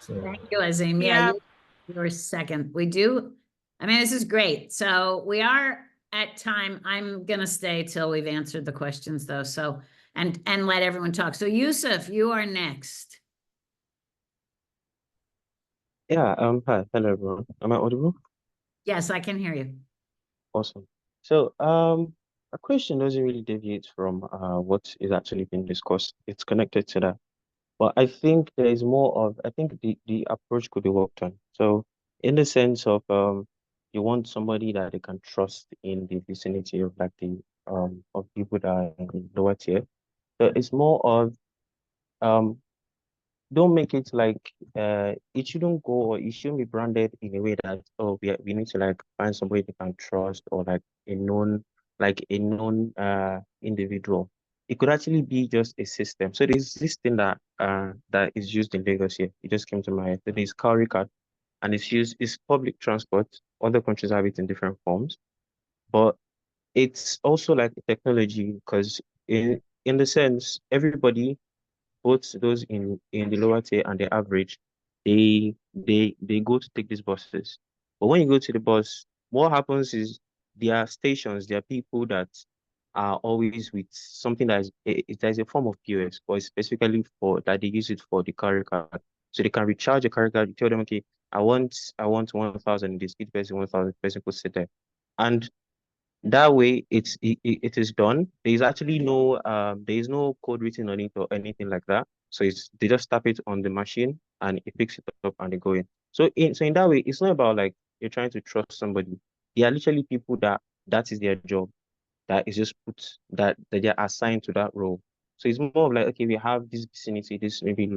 so
Thank you, Azim. Yeah,
Yeah.
you're second. We do. I mean, this is great. So we are at time. I'm gonna stay till we've answered the questions though. So and let everyone talk. So Yusuf, you are next.
Yeah, hi, hello everyone. Am I audible?
Yes, I can hear you.
Awesome. So, a question doesn't really deviate from what is actually being discussed. It's connected to that. But I think there is more of, I think the approach could be worked on. So, in the sense of you want somebody that they can trust in the vicinity of like the of people that are in lower tier. So it's more of um don't make it like it shouldn't go, or it shouldn't be branded in a way that, oh, we need to like find somebody they can trust, or like a known individual. It could actually be just a system. So there's this thing that is used in Lagos here. It just came to my head. So there's Cowrie card, and it's public transport. Other countries have it in different forms, but it's also like a technology, because in the sense everybody, both those in the lower tier and the average, they go to take these buses. But when you go to the bus, what happens is there are stations, there are people that are always with something that there's a form of POS, but it's specifically for that they use it for the carrier card. So they can recharge a carrier card. You tell them, okay, I want 1,000 in this, each person 1,000, person puts it there. And that way, it is done. There is no code written on it or anything like that. So they just tap it on the machine and it picks it up and they go in. So in that way, it's not about like you're trying to trust somebody. They are literally people that is their job, that is just put that they're assigned to that role. So it's more of like, okay, we have this vicinity, this maybe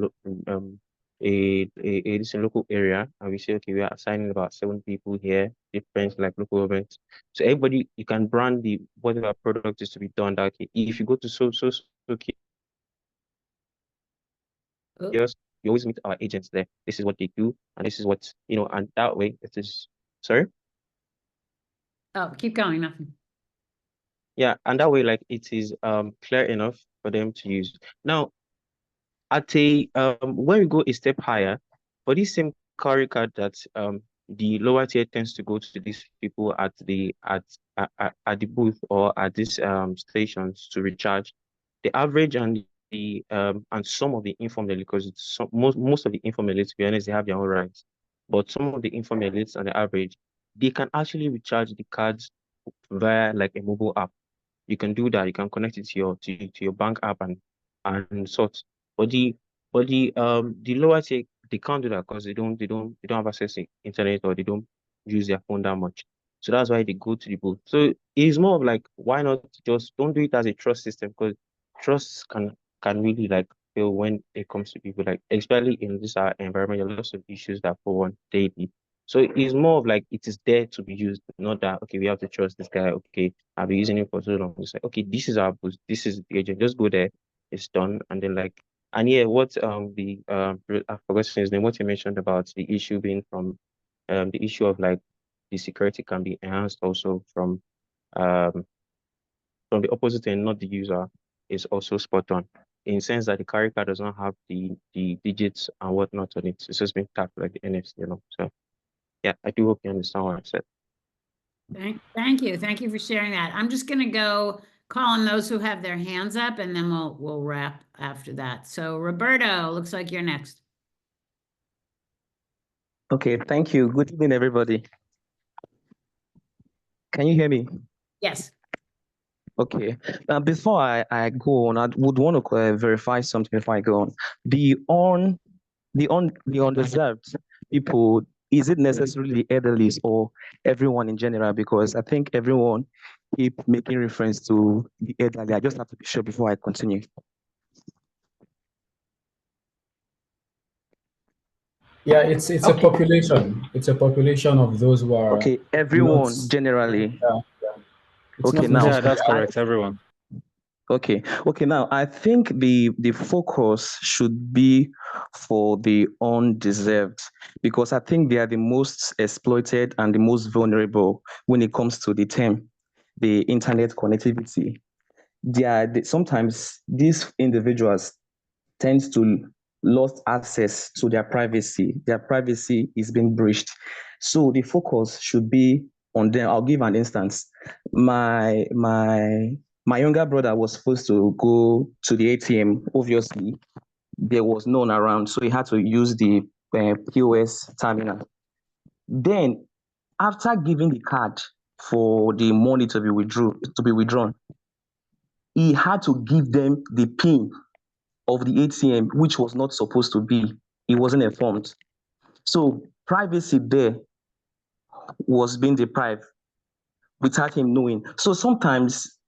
this local area, and we say, okay, we are assigning about 7 people here, different like local events. So everybody, you can brand the whatever product is to be done. That, okay, if you go to so
Oh,
kiosk, you always meet our agents there. This is what they do, and this is what and that way it is. Sorry.
oh, keep going. Nothing.
Yeah, and that way, like, it is clear enough for them to use. Now, at a when we go a step higher, for this same carry card that the lower tier tends to go to these people at the booth or at these stations to recharge. The average and some of the informal, because most of the informal elites, to be honest, they have their own rights. But some of the informal elites on the average, they can actually recharge the cards via like a mobile app. You can do that. You can connect it to your bank app and sort. But the lower tier, they can't do that because they don't have access to internet, or they don't use their phone that much. So that's why they go to the booth. So it's more of like, why not just don't do it as a trust system, because trust can really like fail when it comes to people, like especially in this environment. There are lots of issues that go on daily. So it's more of like it is there to be used, not that okay, we have to trust this guy. Okay, I've been using it for so long. It's like, okay, this is our boost, this is the agent. Just go there, it's done, and then like, and yeah, what I forgot his name. What you mentioned about the issue being the issue of like the security can be enhanced also um from the opposite end, not the user, is also spot on, in the sense that the carry card does not have the digits and whatnot on it. It's just been tapped like the NFC. So yeah, I do hope you understand what I said.
Thank you. Thank you for sharing that. I'm just going to go call on those who have their hands up, and then we'll wrap after that. So Roberto, looks like you're next.
Okay, thank you. Good evening, everybody. Can you hear me?
Yes.
Okay. Before I go on, I would want to verify something before I go on. The undeserved people, is it necessarily the elderly or everyone in general? Because I think everyone keep making reference to the elderly. I just have to be sure before I continue.
Yeah, it's a
Okay.
population. It's a population of those who are
Okay,
not.
everyone generally.
Yeah. It's
Okay,
not
now
Yeah, that's
necessarily.
correct, everyone.
Okay. Now I think the focus should be for the undeserved, because I think they are the most exploited and the most vulnerable when it comes to the internet connectivity. Sometimes these individuals tend to lost access to their privacy. Their privacy is being breached. So the focus should be on them. I'll give an instance. My younger brother was supposed to go to the ATM. Obviously, there was no one around, so he had to use the POS terminal. Then, after giving the card for the money to be withdrawn, he had to give them the PIN of the ATM, which was not supposed to be. He wasn't informed. So privacy there was being deprived without him knowing. So sometimes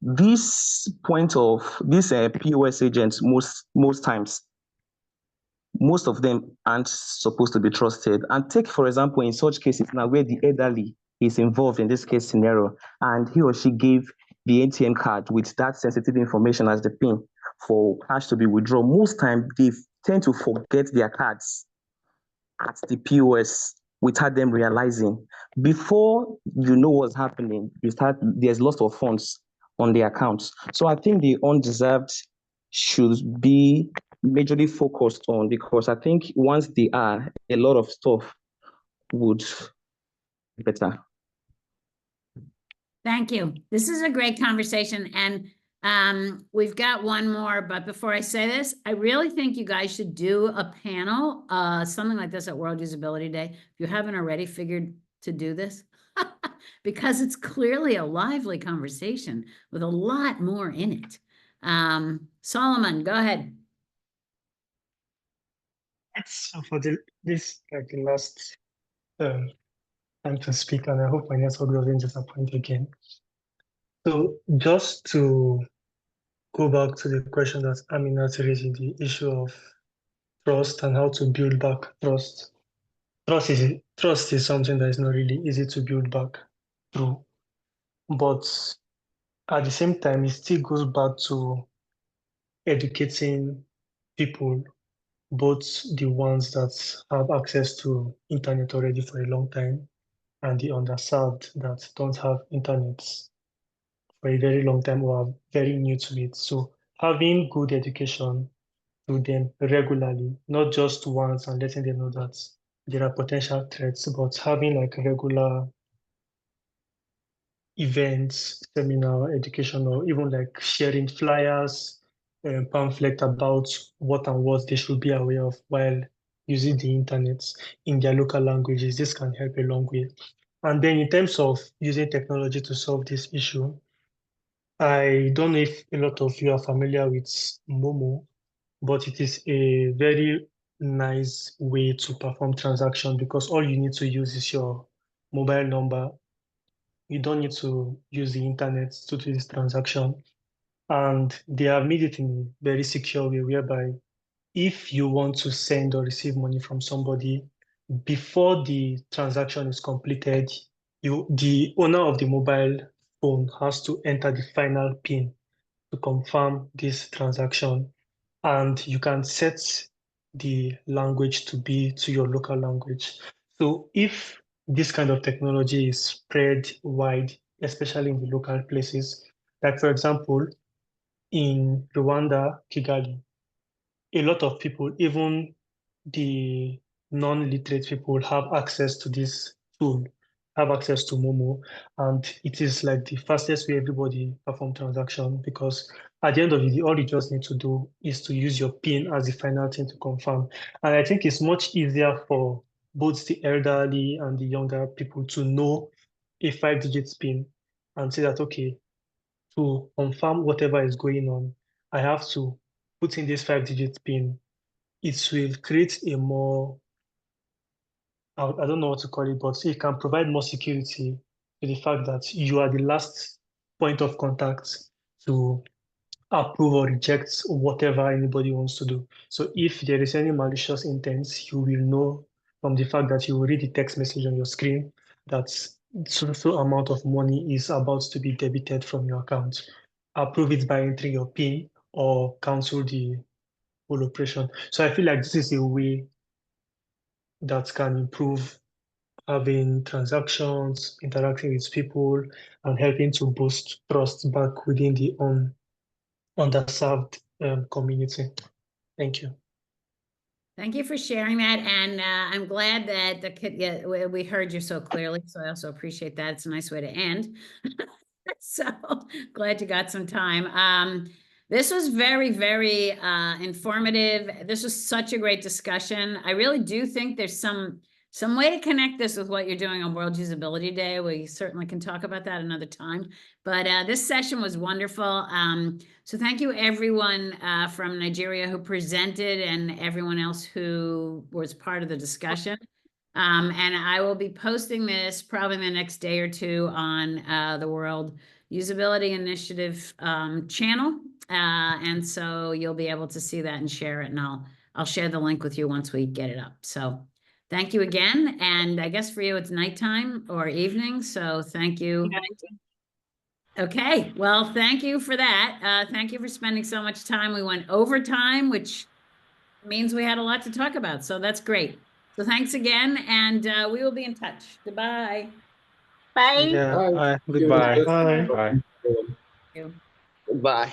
this point of these POS agents, most times, most of them aren't supposed to be trusted. And take, for example, in such cases now where the elderly is involved in this case scenario, and he or she gave the ATM card with that sensitive information as the PIN for cash to be withdrawn, most times they tend to forget their cards at the POS without them realizing. Before you know what's happening, there's lots of funds on the accounts. So I think the undeserved should be majorly focused on, because I think once they are, a lot of stuff would be better.
Thank you. This is a great conversation, and we've got one more, but before I say this, I really think you guys should do a panel, something like this at World Usability Day, if you haven't already figured to do this, because it's clearly a lively conversation with a lot more in it. Solomon, go ahead.
So for this like the last time to speak, and I hope my network doesn't disappoint again. So just to go back to the question that Amina raised, the issue of trust and how to build back trust. Trust is something that is not really easy to build back through, but at the same time, it still goes back to educating people, both the ones that have access to internet already for a long time and the underserved that don't have internet for a very long time or are very new to it. So having good education to them regularly, not just once, and letting them know that there are potential threats, but having like regular events, seminar, education, or even like sharing flyers and pamphlet about what and what they should be aware of while using the internet in their local languages. This can help a long way. And then in terms of using technology to solve this issue, I don't know if a lot of you are familiar with Momo, but it is a very nice way to perform transaction because all you need to use is your mobile number. You don't need to use the internet to do this transaction. And they have made it in a very secure way whereby if you want to send or receive money from somebody, before the transaction is completed, the owner of the mobile phone has to enter the final PIN to confirm this transaction. And you can set the language to be to your local language. So if this kind of technology is spread wide, especially in the local places, like for example, in Rwanda, Kigali, a lot of people, even the non-literate people, have access to this tool, have access to Momo, and it is like the fastest way everybody perform transaction because at the end of the day, all you just need to do is to use your PIN as the final thing to confirm. And I think it's much easier for both the elderly and the younger people to know a 5-digit PIN and say that, okay, to confirm whatever is going on, I have to put in this 5-digit PIN. It will create a more, I don't know what to call it, but it can provide more security to the fact that you are the last point of contact to approve or reject whatever anybody wants to do. So if there is any malicious intent, you will know from the fact that you will read the text message on your screen that so amount of money is about to be debited from your account. Approve it by entering your PIN or cancel the whole operation. So I feel like this is a way that can improve having transactions, interacting with people, and helping to boost trust back within the underserved community. Thank you.
Thank you for sharing that, and I'm glad that the kid. Yeah, we heard you so clearly, so I also appreciate that. It's a nice way to end. So glad you got some time. This was very, very informative. This was such a great discussion. I really do think there's some way to connect this with what you're doing on World Usability Day. We certainly can talk about that another time. But this session was wonderful. So thank you everyone from Nigeria who presented and everyone else who was part of the discussion. And I will be posting this probably in the next day or two on the World Usability Initiative channel. And so you'll be able to see that and share it. And I'll share the link with you once we get it up. So thank you again. And I guess for you, it's nighttime or evening. So thank you. Okay, well, thank you for that. Thank you for spending so much time. We went over time, which means we had a lot to talk about. So that's great. So thanks again, and we will be in touch. Goodbye.
Bye.
Yeah,
Bye.
goodbye.
Bye.
Bye.
Thank you.
Bye.